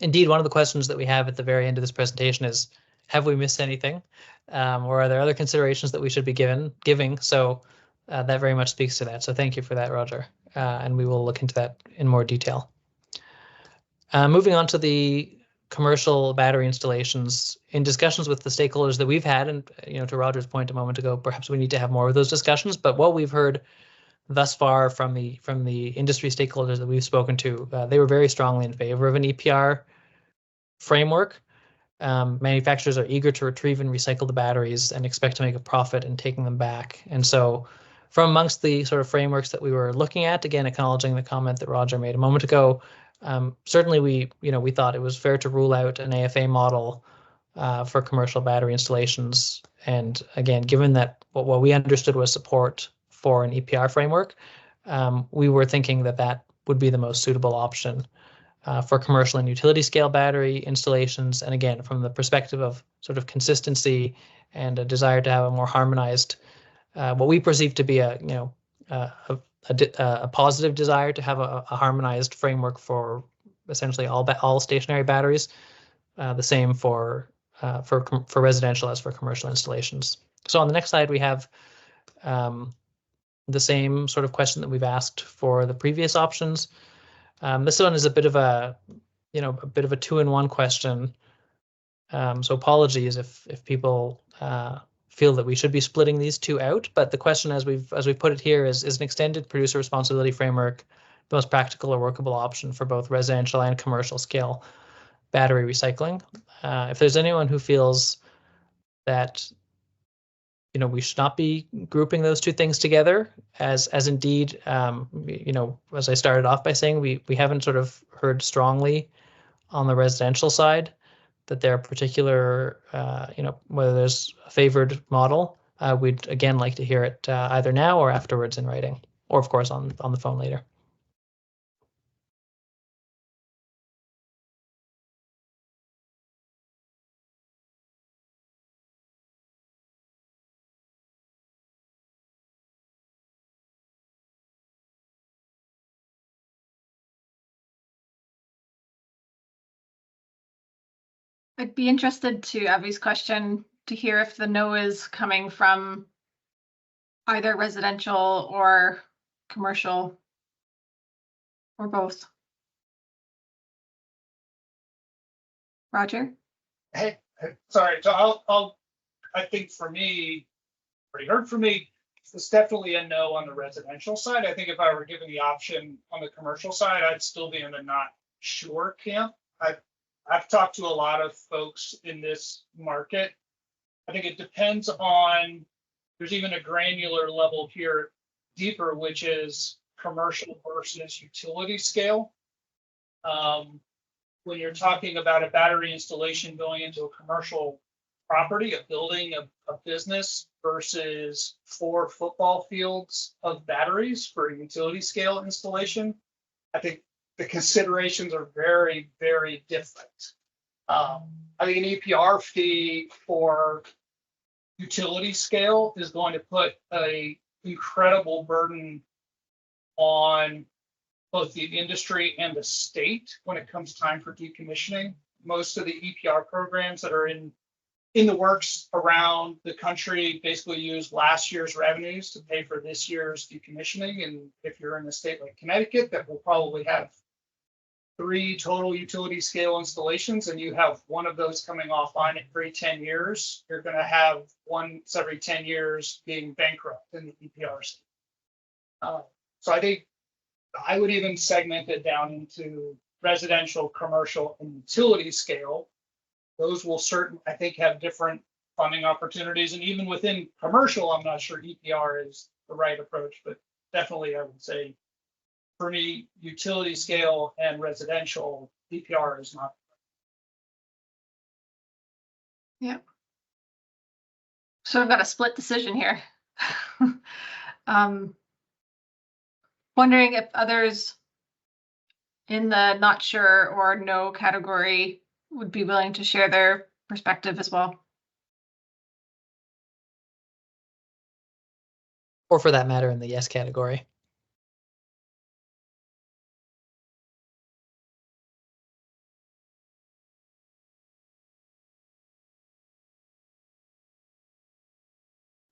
Indeed, one of the questions that we have at the very end of this presentation is, have we missed anything? Or are there other considerations that we should be giving? So that very much speaks to that. So thank you for that, Roger. And we will look into that in more detail. Moving on to the commercial battery installations, in discussions with the stakeholders that we've had, and to Roger's point a moment ago, perhaps we need to have more of those discussions. But what we've heard thus far from the industry stakeholders that we've spoken to, they were very strongly in favor of an EPR framework. Manufacturers are eager to retrieve and recycle the batteries and expect to make a profit in taking them back. And so from amongst the sort of frameworks that we were looking at, again, acknowledging the comment that Roger made a moment ago, certainly we thought it was fair to rule out an AFA model for commercial battery installations. And again, given that what we understood was support for an EPR framework, we were thinking that that would be the most suitable option for commercial and utility scale battery installations. And again, from the perspective of sort of consistency and a desire to have a more harmonized, what we perceive to be a positive desire to have a harmonized framework for essentially all stationary batteries, the same for residential as for commercial installations. So on the next slide, we have the same sort of question that we've asked for the previous options. This one is a bit of a two-in-one question. So apologies if people feel that we should be splitting these two out. But the question, as we've put it here, is an extended producer responsibility framework the most practical or workable option for both residential and commercial scale battery recycling? If there's anyone who feels that we should not be grouping those two things together, as indeed, as I started off by saying, we haven't sort of heard strongly on the residential side that there are particular, whether there's a favored model. We'd again like to hear it either now or afterwards in writing, or of course on the phone later. I'd be interested to Abby's question to hear if the no is coming from either residential or commercial or both. Roger? Hey, sorry. So I think for me, already heard from me, it's definitely a no on the residential side. I think if I were given the option on the commercial side, I'd still be in the not sure camp. I've talked to a lot of folks in this market. I think it depends on, there's even a granular level here deeper, which is commercial versus utility scale. When you're talking about a battery installation going into a commercial property, a building, a business versus 4 football fields of batteries for a utility scale installation, I think the considerations are very, very different. I think an EPR fee for utility scale is going to put an incredible burden on both the industry and the state when it comes time for decommissioning. Most of the EPR programs that are in the works around the country basically use last year's revenues to pay for this year's decommissioning. And if you're in a state like Connecticut, that will probably have 3 total utility scale installations, and you have one of those coming offline every 10 years, you're going to have once every 10 years being bankrupt in the EPR state. So I think I would even segment it down into residential, commercial, and utility scale. Those will I think, have different funding opportunities. And even within commercial, I'm not sure EPR is the right approach, but definitely I would say for me, utility scale and residential, DPR is not. Yep. So we've got a split decision here. Wondering if others in the not sure or no category would be willing to share their perspective as well. Or for that matter, in the yes category.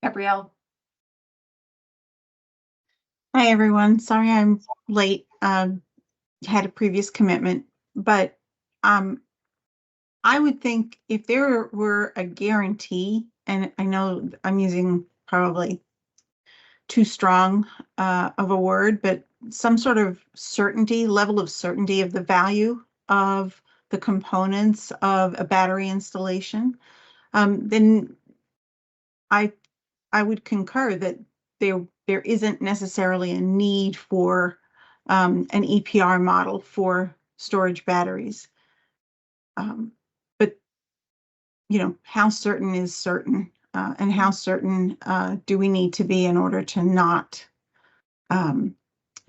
Gabrielle. Hi, everyone. Sorry I'm late. Had a previous commitment, but I would think if there were a guarantee, and I know I'm using probably too strong of a word, but some sort of certainty, level of certainty of the value of the components of a battery installation, then I would concur that there isn't necessarily a need for an EPR model for storage batteries. But, you know, how certain is certain, and how certain do we need to be in order to not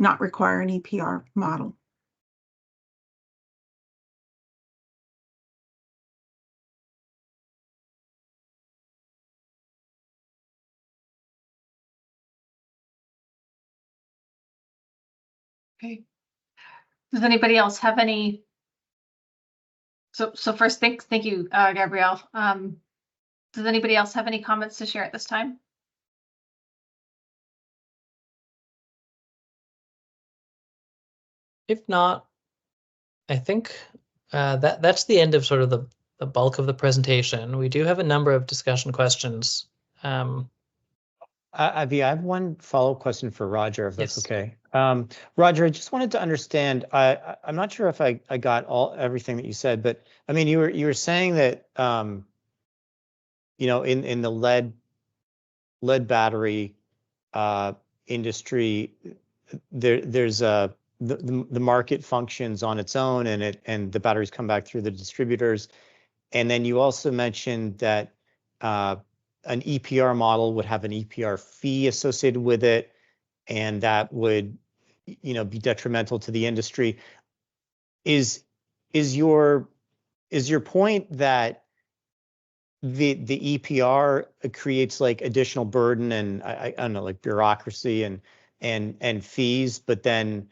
require an EPR model? Okay. Does anybody else have any? So first, thank you, Gabrielle. Does anybody else have any comments to share at this time? If not, I think that's the end of sort of the bulk of the presentation. We do have a number of discussion questions. Avi, I have one follow-up question for Roger, if that's Yes. okay. Roger, I just wanted to understand. I'm not sure if I got everything that you said, but I mean, you were saying that you know, in the lead battery industry, there's the market functions on its own, and the batteries come back through the distributors. And then you also mentioned that an EPR model would have an EPR fee associated with it, and that would, you know, be detrimental to the industry. Is your point that the EPR creates like additional burden and I don't know, like bureaucracy and fees, but then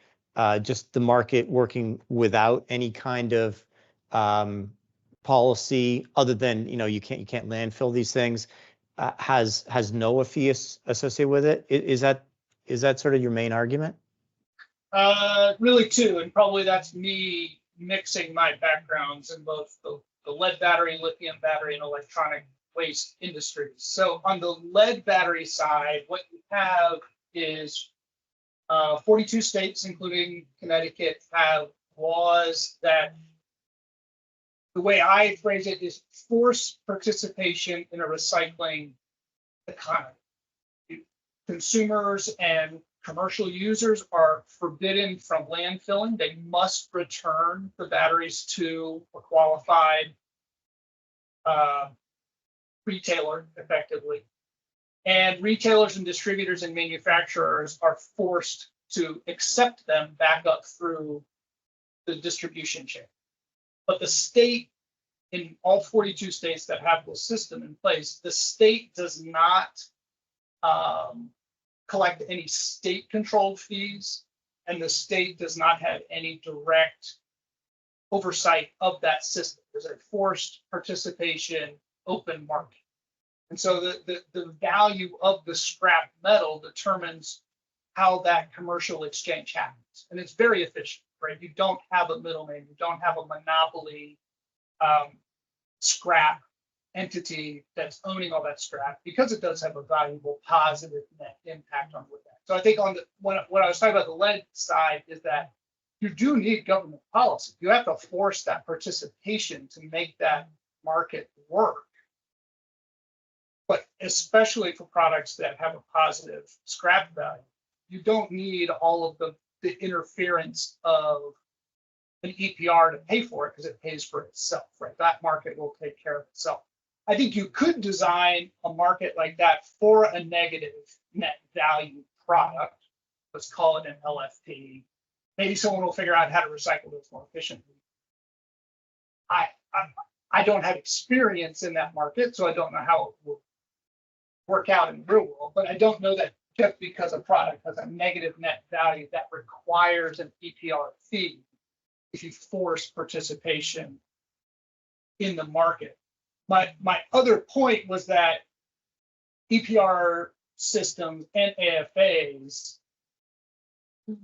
just the market working without any kind of policy other than, you know, you can't landfill these things, has no fee associated with it? Is that sort of your main argument? Really two, and probably that's me mixing my backgrounds in both the lead battery, lithium battery, and electronic waste industries. So on the lead battery side, what you have is 42 states, including Connecticut, have laws that, the way I phrase it, is force participation in a recycling economy. Consumers and commercial users are forbidden from landfilling. They must return the batteries to a qualified retailer effectively. And retailers and distributors and manufacturers are forced to accept them back up through the distribution chain. But the state, in all 42 states that have this system in place, the state does not collect any state-controlled fees, and the state does not have any direct oversight of that system. There's a forced participation open market. And so the value of the scrap metal determines how that commercial exchange happens. And it's very efficient, right? You don't have a middleman, you don't have a monopoly scrap entity that's owning all that scrap, because it does have a valuable positive net impact on with that. So I think on the what I was talking about the lead side is that you do need government policy. You have to force that participation to make that market work. But especially for products that have a positive scrap value, you don't need all of the the interference of an EPR to pay for it because it pays for itself, right? That market will take care of itself. I think you could design a market like that for a negative net value product. Let's call it an LFP. Maybe someone will figure out how to recycle this more efficiently. I don't have experience in that market, so I don't know how it will work out in the real world, but I don't know that just because a product has a negative net value that requires an EPR fee if you force participation in the market. My other point was that EPR systems and AFAs,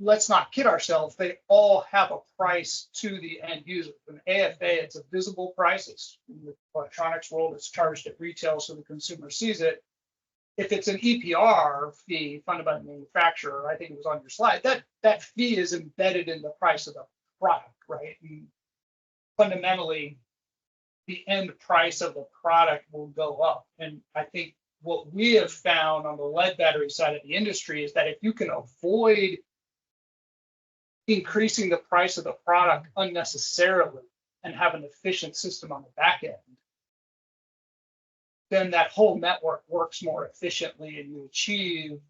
let's not kid ourselves, they all have a price to the end user. An AFA, it's a visible price. It's in the electronics world, it's charged at retail so the consumer sees it. If it's an EPR fee funded by the manufacturer, I think it was on your slide, that fee is embedded in the price of the product, right? And fundamentally, the end price of the product will go up. And I think what we have found on the lead battery side of the industry is that if you can avoid increasing the price of the product unnecessarily and have an efficient system on the back end, then that whole network works more efficiently and you achieve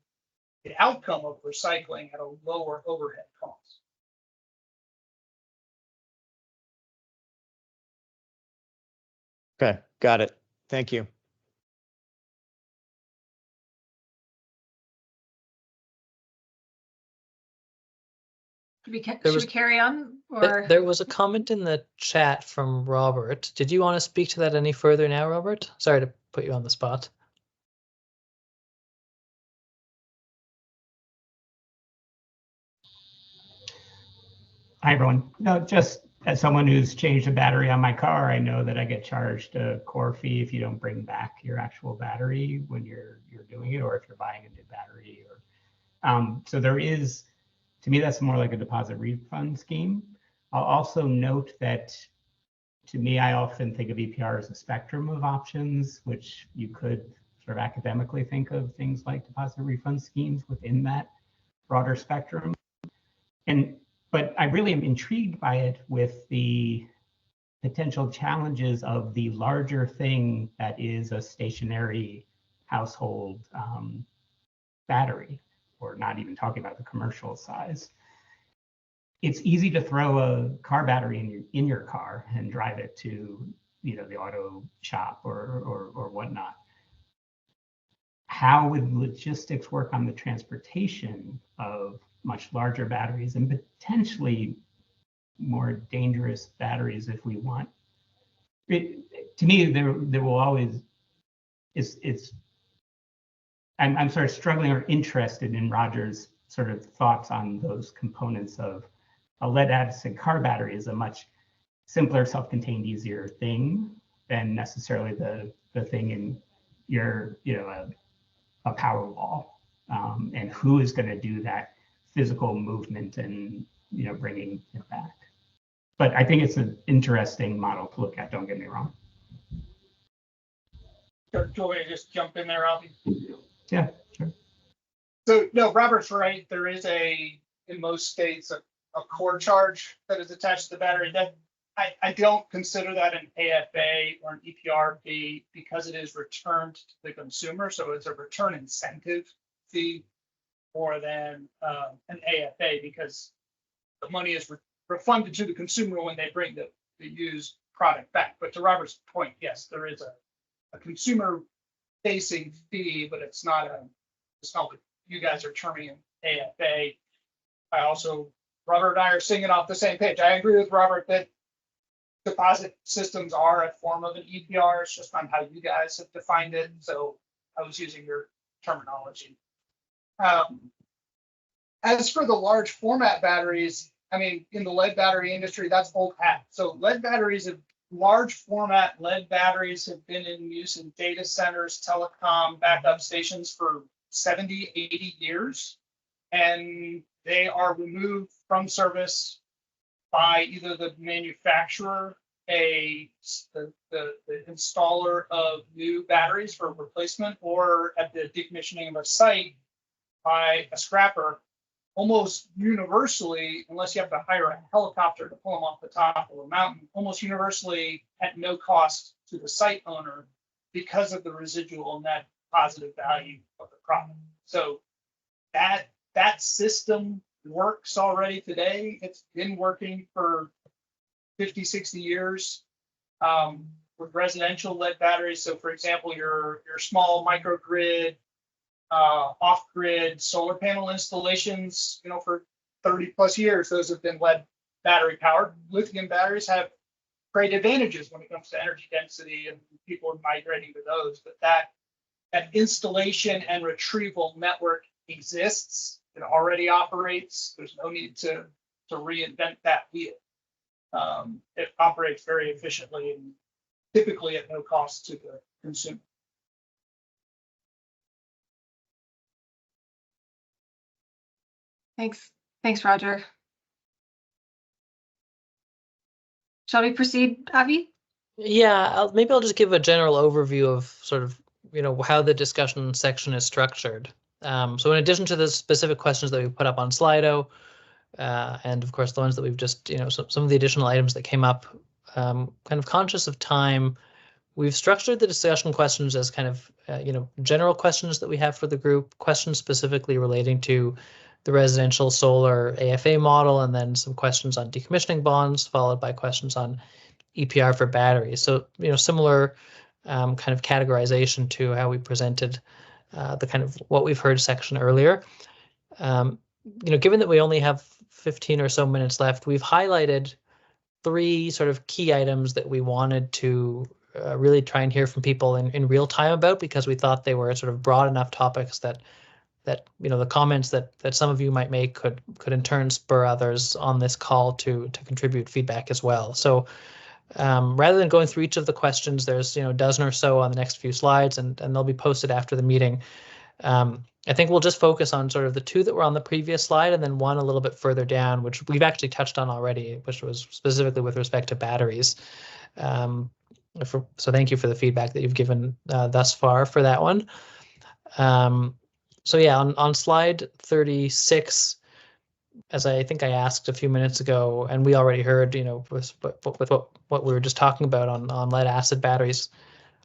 the outcome of recycling at a lower overhead cost. Okay, got it. Thank you. Should we carry on? Or There was a comment in the chat from Robert. Did you want to speak to that any further now, Robert? Sorry to put you on the spot. Hi, everyone. No, just as someone who's changed a battery on my car, I know that I get charged a core fee if you don't bring back your actual battery when you're doing it, or if you're buying a new battery. Or so there is, to me, that's more like a deposit refund scheme. I'll also note that, to me, I often think of EPR as a spectrum of options, which you could sort of academically think of things like deposit refund schemes within that broader spectrum. But I really am intrigued by it with the potential challenges of the larger thing that is a stationary household battery, or not even talking about the commercial size. It's easy to throw a car battery in your car and drive it to, you know, the auto shop or whatnot. How would logistics work on the transportation of much larger batteries and potentially more dangerous batteries if we want? To me, there will always, I'm sort of struggling or interested in Roger's sort of thoughts on those components of a lead acid car battery is a much simpler, self-contained, easier thing than necessarily the thing in your, you know, a power wall, and who is going to do that physical movement and, you know, bringing it back. But I think it's an interesting model to look at, don't get me wrong. Do you want me to just jump in there, Alfie? Yeah, sure. So no, Robert's right. There is in most states, a core charge that is attached to the battery. That I don't consider that an AFA or an EPR fee because it is returned to the consumer. So it's a return incentive fee more than an AFA, because the money is refunded to the consumer when they bring the used product back. But to Robert's point, yes, there is a consumer facing fee, but it's not what you guys are terming an AFA. Robert and I are singing off the same page. I agree with Robert that deposit systems are a form of an EPR. It's just on how you guys have defined it. So I was using your terminology. As for the large format batteries, I mean, in the lead battery industry, that's old hat. So large format lead batteries have been in use in data centers, telecom, backup stations for 70, 80 years. And they are removed from service by either the manufacturer, the installer of new batteries for replacement, or at the decommissioning of a site by a scrapper almost universally, unless you have to hire a helicopter to pull them off the top of a mountain, almost universally at no cost to the site owner because of the residual net positive value of the product. So that system works already today. It's been working for 50, 60 years with residential lead batteries. So for example, your small microgrid, off-grid solar panel installations, for 30 plus years, those have been lead battery powered. Lithium batteries have great advantages when it comes to energy density, and people are migrating to those. But that installation and retrieval network exists. It already operates. There's no need to reinvent that wheel. It operates very efficiently and typically at no cost to the consumer. Thanks, Roger. Shall we proceed, Avi? Yeah, maybe I'll just give a general overview of sort of, how the discussion section is structured. So in addition to the specific questions that we put up on Slido, and of course the ones that we've just, some of the additional items that came up, kind of conscious of time, we've structured the discussion questions as kind of, general questions that we have for the group, questions specifically relating to the residential solar AFA model, and then some questions on decommissioning bonds, followed by questions on EPR for batteries. So, similar kind of categorization to how we presented the kind of what we've heard section earlier. Given that we only have 15 or so minutes left, we've highlighted 3 sort of key items that we wanted to really try and hear from people in real time about, because we thought they were sort of broad enough topics that the comments that some of you might make could in turn spur others on this call to contribute feedback as well. So rather than going through each of the questions, there's a dozen or so on the next few slides, and they'll be posted after the meeting. I think we'll just focus on sort of the 2 that were on the previous slide, and then one a little bit further down, which we've actually touched on already, which was specifically with respect to batteries. So thank you for the feedback that you've given thus far for that one. So yeah, on slide 36, as I think I asked a few minutes ago, and we already heard, with what we were just talking about on lead acid batteries,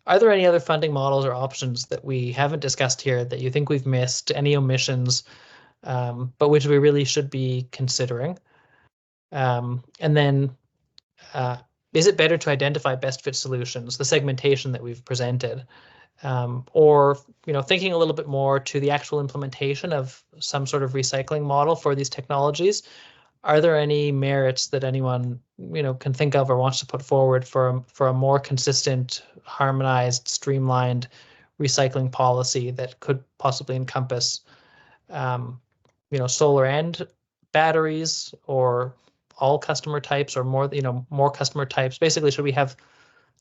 are there any other funding models or options that we haven't discussed here that you think we've missed, any omissions, but which we really should be considering? And then is it better to identify best fit solutions, the segmentation that we've presented? Or thinking a little bit more to the actual implementation of some sort of recycling model for these technologies, are there any merits that anyone can think of or wants to put forward for a more consistent, harmonized, streamlined recycling policy that could possibly encompass solar and batteries, or all customer types, or more customer types? Basically, should we have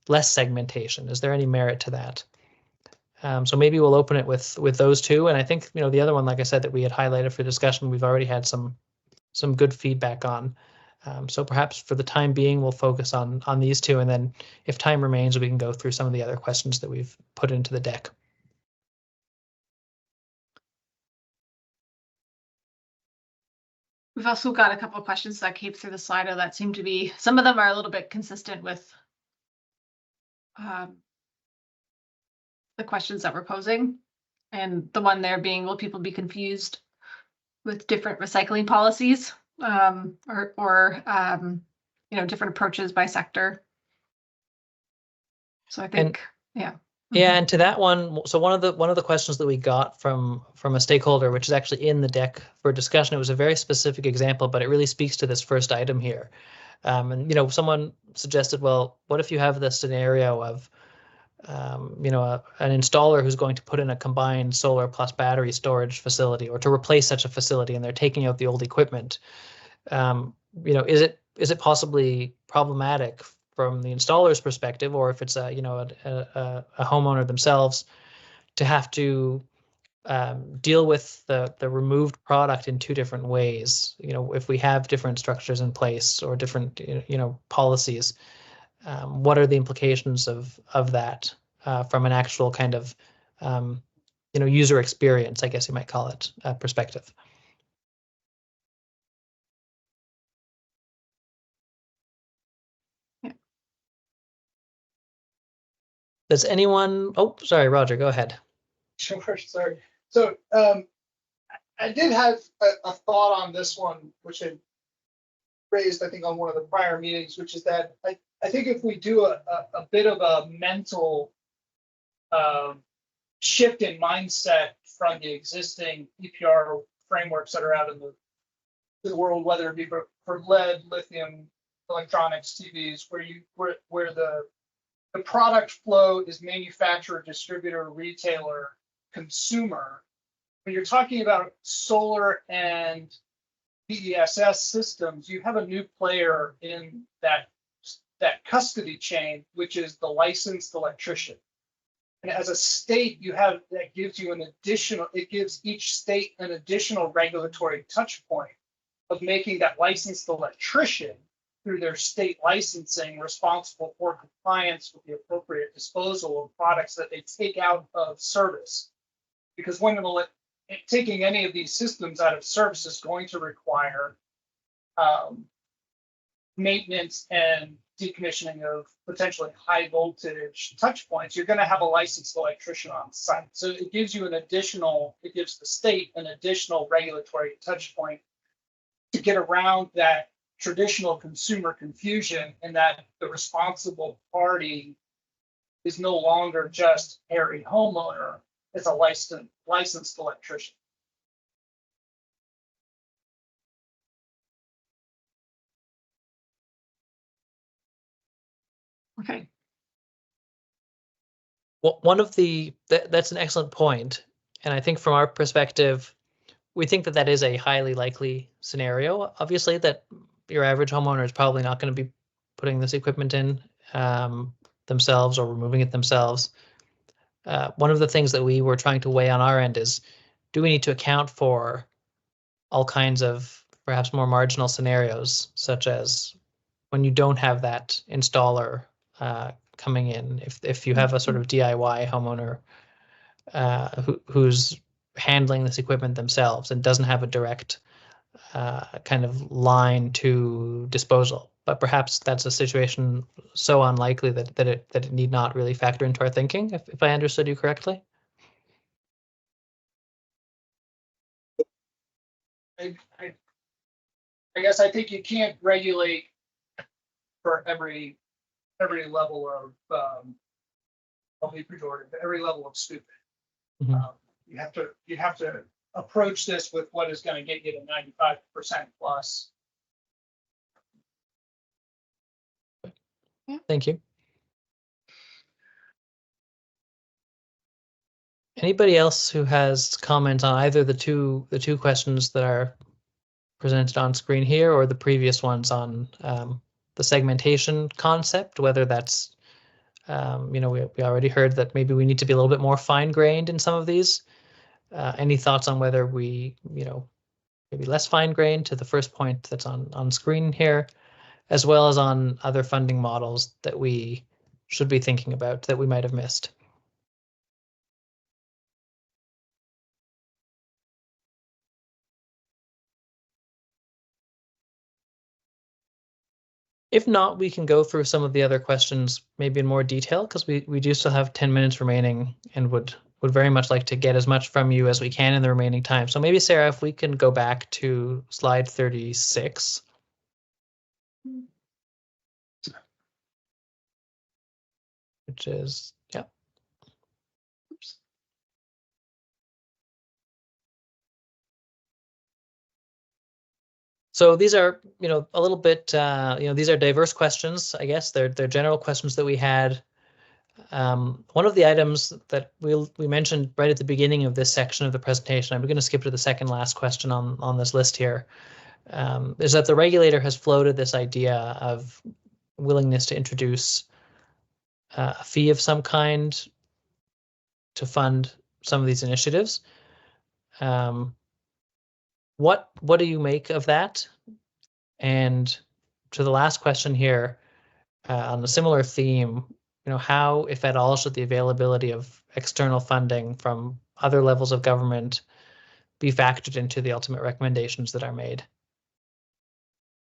less segmentation? Is there any merit to that? So maybe we'll open it with those 2. And I think, the other one, like I said, that we had highlighted for discussion, we've already had some good feedback on. So perhaps for the time being, we'll focus on these 2. And then if time remains, we can go through some of the other questions that we've put into the deck. We've also got a couple of questions that came through the Slido that seem to be, some of them are a little bit consistent with the questions that we're posing, and the one there being, will people be confused with different recycling policies, or different approaches by sector? So I think, yeah. Yeah, and to that one, so one of the questions that we got from a stakeholder, which is actually in the deck for discussion, it was a very specific example, but it really speaks to this first item here. And someone suggested, well, what if you have the scenario of an installer who's going to put in a combined solar plus battery storage facility, or to replace such a facility, and they're taking out the old equipment? Is it possibly problematic from the installer's perspective, or if it's a homeowner themselves, to have to deal with the removed product in 2 different ways? If we have different structures in place or different policies, what are the implications of that from an actual kind of user experience, I guess you might call it, perspective? Does anyone, oh, sorry, Roger, go ahead. Sure, sorry. So I did have a thought on this one, which I raised, I think, on one of the prior meetings, which is that I think if we do a bit of a mental shift in mindset from the existing EPR frameworks that are out in the world, whether it be for lead, lithium, electronics, TVs, where the product flow is manufacturer, distributor, retailer, consumer. When you're talking about solar and BESS systems, you have a new player in that custody chain, which is the licensed electrician. And as a state, you have that gives you an additional, it gives each state an additional regulatory touch point of making that licensed electrician through their state licensing responsible for compliance with the appropriate disposal of products that they take out of service. Because when taking any of these systems out of service is going to require maintenance and decommissioning of potentially high voltage touch points, you're going to have a licensed electrician on site. So it gives you it gives the state an additional regulatory touch point to get around that traditional consumer confusion, and that the responsible party is no longer just Harry homeowner, it's a licensed electrician. Okay. Well, that's an excellent point. And I think from our perspective, we think that is a highly likely scenario. Obviously, that your average homeowner is probably not going to be putting this equipment in themselves or removing it themselves. One of the things that we were trying to weigh on our end is, do we need to account for all kinds of perhaps more marginal scenarios, such as when you don't have that installer coming in, if you have a sort of DIY homeowner who's handling this equipment themselves and doesn't have a direct kind of line to disposal. But perhaps that's a situation so unlikely that it need not really factor into our thinking, if I understood you correctly. I guess I think you can't regulate for every level of I'll be pejorative, every level of stupid. Mhm. You have to approach this with what is going to get you to 95% plus. Thank you. Anybody else who has comments on either the two questions that are presented on screen here, or the previous ones on the segmentation concept, whether that's we already heard that maybe we need to be a little bit more fine-grained in some of these. Any thoughts on whether we, maybe less fine-grained to the first point that's on screen here, as well as on other funding models that we should be thinking about that we might have missed? If not, we can go through some of the other questions maybe in more detail, because we do still have 10 minutes remaining and would very much like to get as much from you as we can in the remaining time. So maybe, Sarah, if we can go back to slide 36. Which is, yeah. Oops. So these are, a little bit, these are diverse questions, I guess. They're general questions that we had. One of the items that we mentioned right at the beginning of this section of the presentation, I'm going to skip to the second last question on this list here, is that the regulator has floated this idea of willingness to introduce a fee of some kind to fund some of these initiatives. What do you make of that? And to the last question here, on a similar theme, how, if at all, should the availability of external funding from other levels of government be factored into the ultimate recommendations that are made?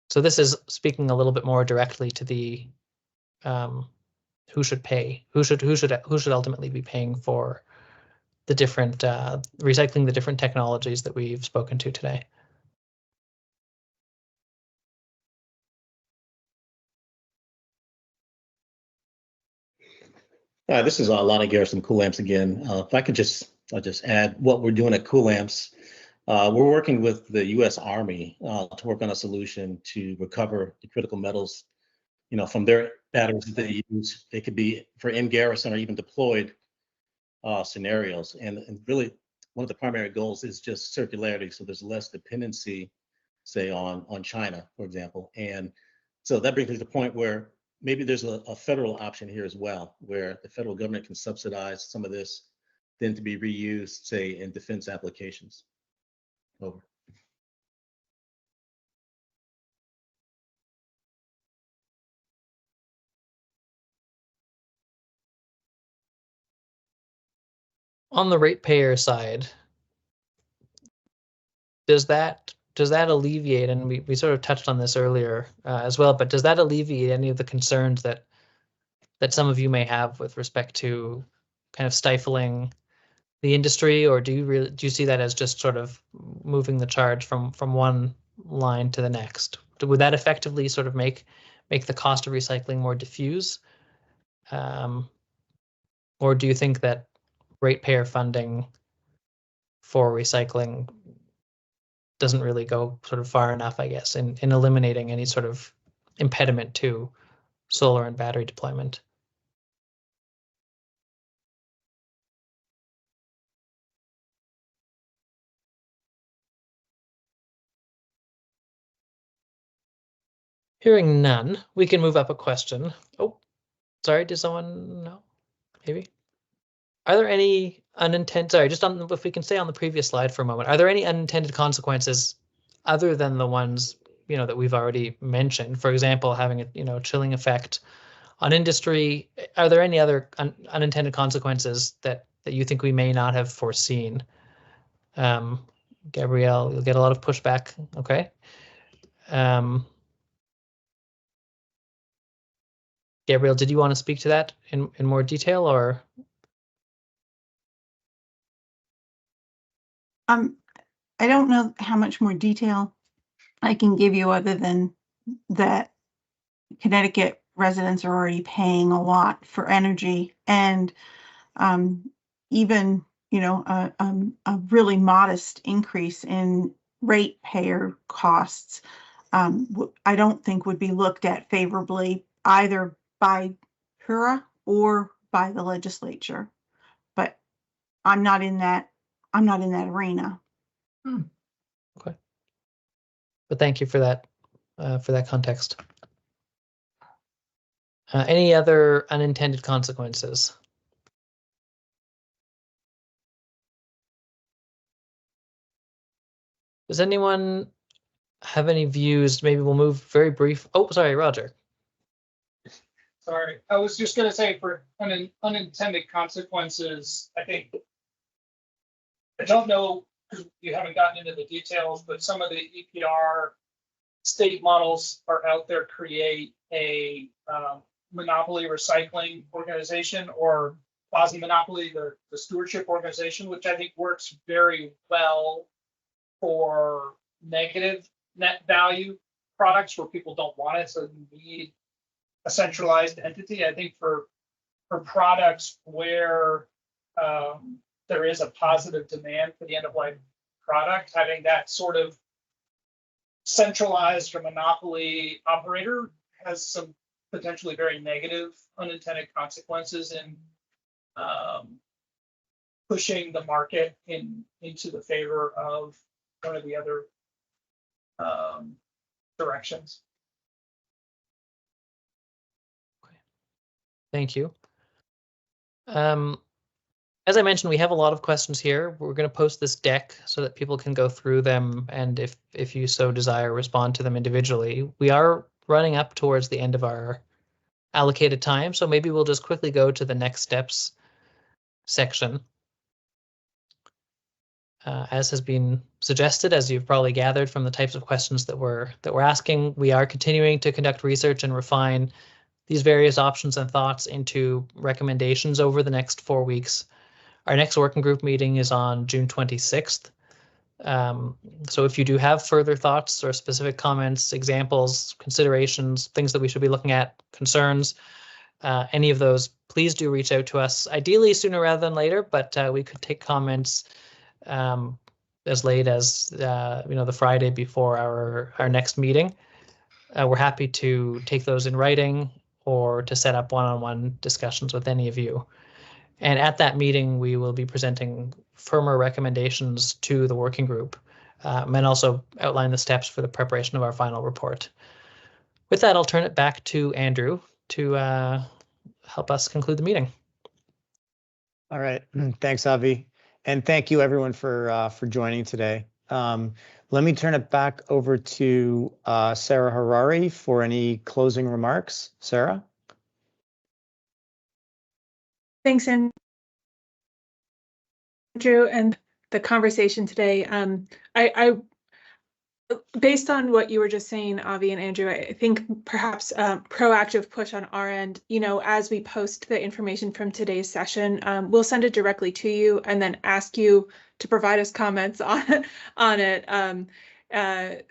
So this is speaking a little bit more directly to the who should pay, who should ultimately be paying for the different recycling, the different technologies that we've spoken to today. This is Lonnie Garrison, Cool Lamps again. If I could I'll just add what we're doing at Cool Lamps. We're working with the U.S. Army to work on a solution to recover the critical metals, from their batteries that they use. They could be for in garrison or even deployed scenarios. And really, one of the primary goals is just circularity, so there's less dependency, say, on China, for example. And so that brings me to the point where maybe there's a federal option here as well, where the federal government can subsidize some of this, then to be reused, say, in defense applications. Over. On the ratepayer side, does that alleviate, and we sort of touched on this earlier as well, but does that alleviate any of the concerns that some of you may have with respect to kind of stifling the industry, or do you see that as just sort of moving the charge from one line to the next? Would that effectively sort of make the cost of recycling more diffuse? Or do you think that ratepayer funding for recycling doesn't really go sort of far enough, I guess, in eliminating any sort of impediment to solar and battery deployment? Hearing none, we can move up a question. Oh, sorry, does someone know? Maybe. Are there any unintended, sorry, just on, if we can stay on the previous slide for a moment, are there any unintended consequences other than the ones, that we've already mentioned? For example, having a, chilling effect on industry. Are there any other unintended consequences that you think we may not have foreseen? Gabrielle, you'll get a lot of pushback. Okay. Gabrielle, did you want to speak to that in more detail, or? I don't know how much more detail I can give you other than that Connecticut residents are already paying a lot for energy, and even a really modest increase in ratepayer costs I don't think would be looked at favorably either by PURA or by the legislature. But I'm not in that arena. Okay. But thank you for that context. Any other unintended consequences? Does anyone have any views? Maybe we'll move very brief. Oh, sorry, Roger. Sorry, I was just going to say for unintended consequences, I don't know because you haven't gotten into the details, but some of the EPR state models are out there create a monopoly recycling organization or quasi-monopoly, the stewardship organization, which I think works very well for negative net value products where people don't want it, so you need a centralized entity. I think for products where there is a positive demand for the end-of-life product, having that sort of centralized or monopoly operator has some potentially very negative unintended consequences in pushing the market into the favor of one of the other directions. Okay. Thank you. As I mentioned, we have a lot of questions here. We're going to post this deck so that people can go through them, and if you so desire, respond to them individually. We are running up towards the end of our allocated time, so maybe we'll just quickly go to the next steps section. As has been suggested, as you've probably gathered from the types of questions that we're asking, we are continuing to conduct research and refine these various options and thoughts into recommendations over the next 4 weeks. Our next working group meeting is on June 26th. So if you do have further thoughts or specific comments, examples, considerations, things that we should be looking at, concerns, any of those, please do reach out to us, ideally sooner rather than later, but we could take comments as late as the Friday before our next meeting. We're happy to take those in writing or to set up one-on-one discussions with any of you. And at that meeting, we will be presenting firmer recommendations to the working group and also outline the steps for the preparation of our final report. With that, I'll turn it back to Andrew to help us conclude the meeting. All right. Thanks, Avi. And thank you everyone for joining today. Let me turn it back over to Sarah Harari for any closing remarks. Sarah? Thanks, Andrew, and the conversation today. I based on what you were just saying, Avi and Andrew, I think perhaps proactive push on our end, as we post the information from today's session, we'll send it directly to you and then ask you to provide us comments on it.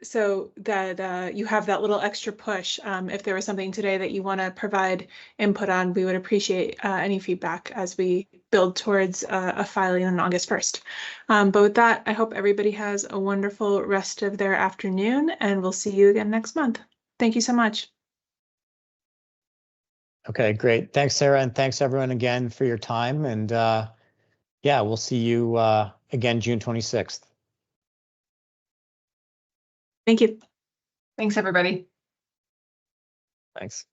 So that you have that little extra push. If there was something today that you want to provide input on, we would appreciate any feedback as we build towards a filing on August 1st. But with that, I hope everybody has a wonderful rest of their afternoon, and we'll see you again next month. Thank you so much. Okay, great. Thanks, Sarah, and thanks everyone again for your time. And yeah, we'll see you again June 26th. Thank you. Thanks, everybody. Thanks.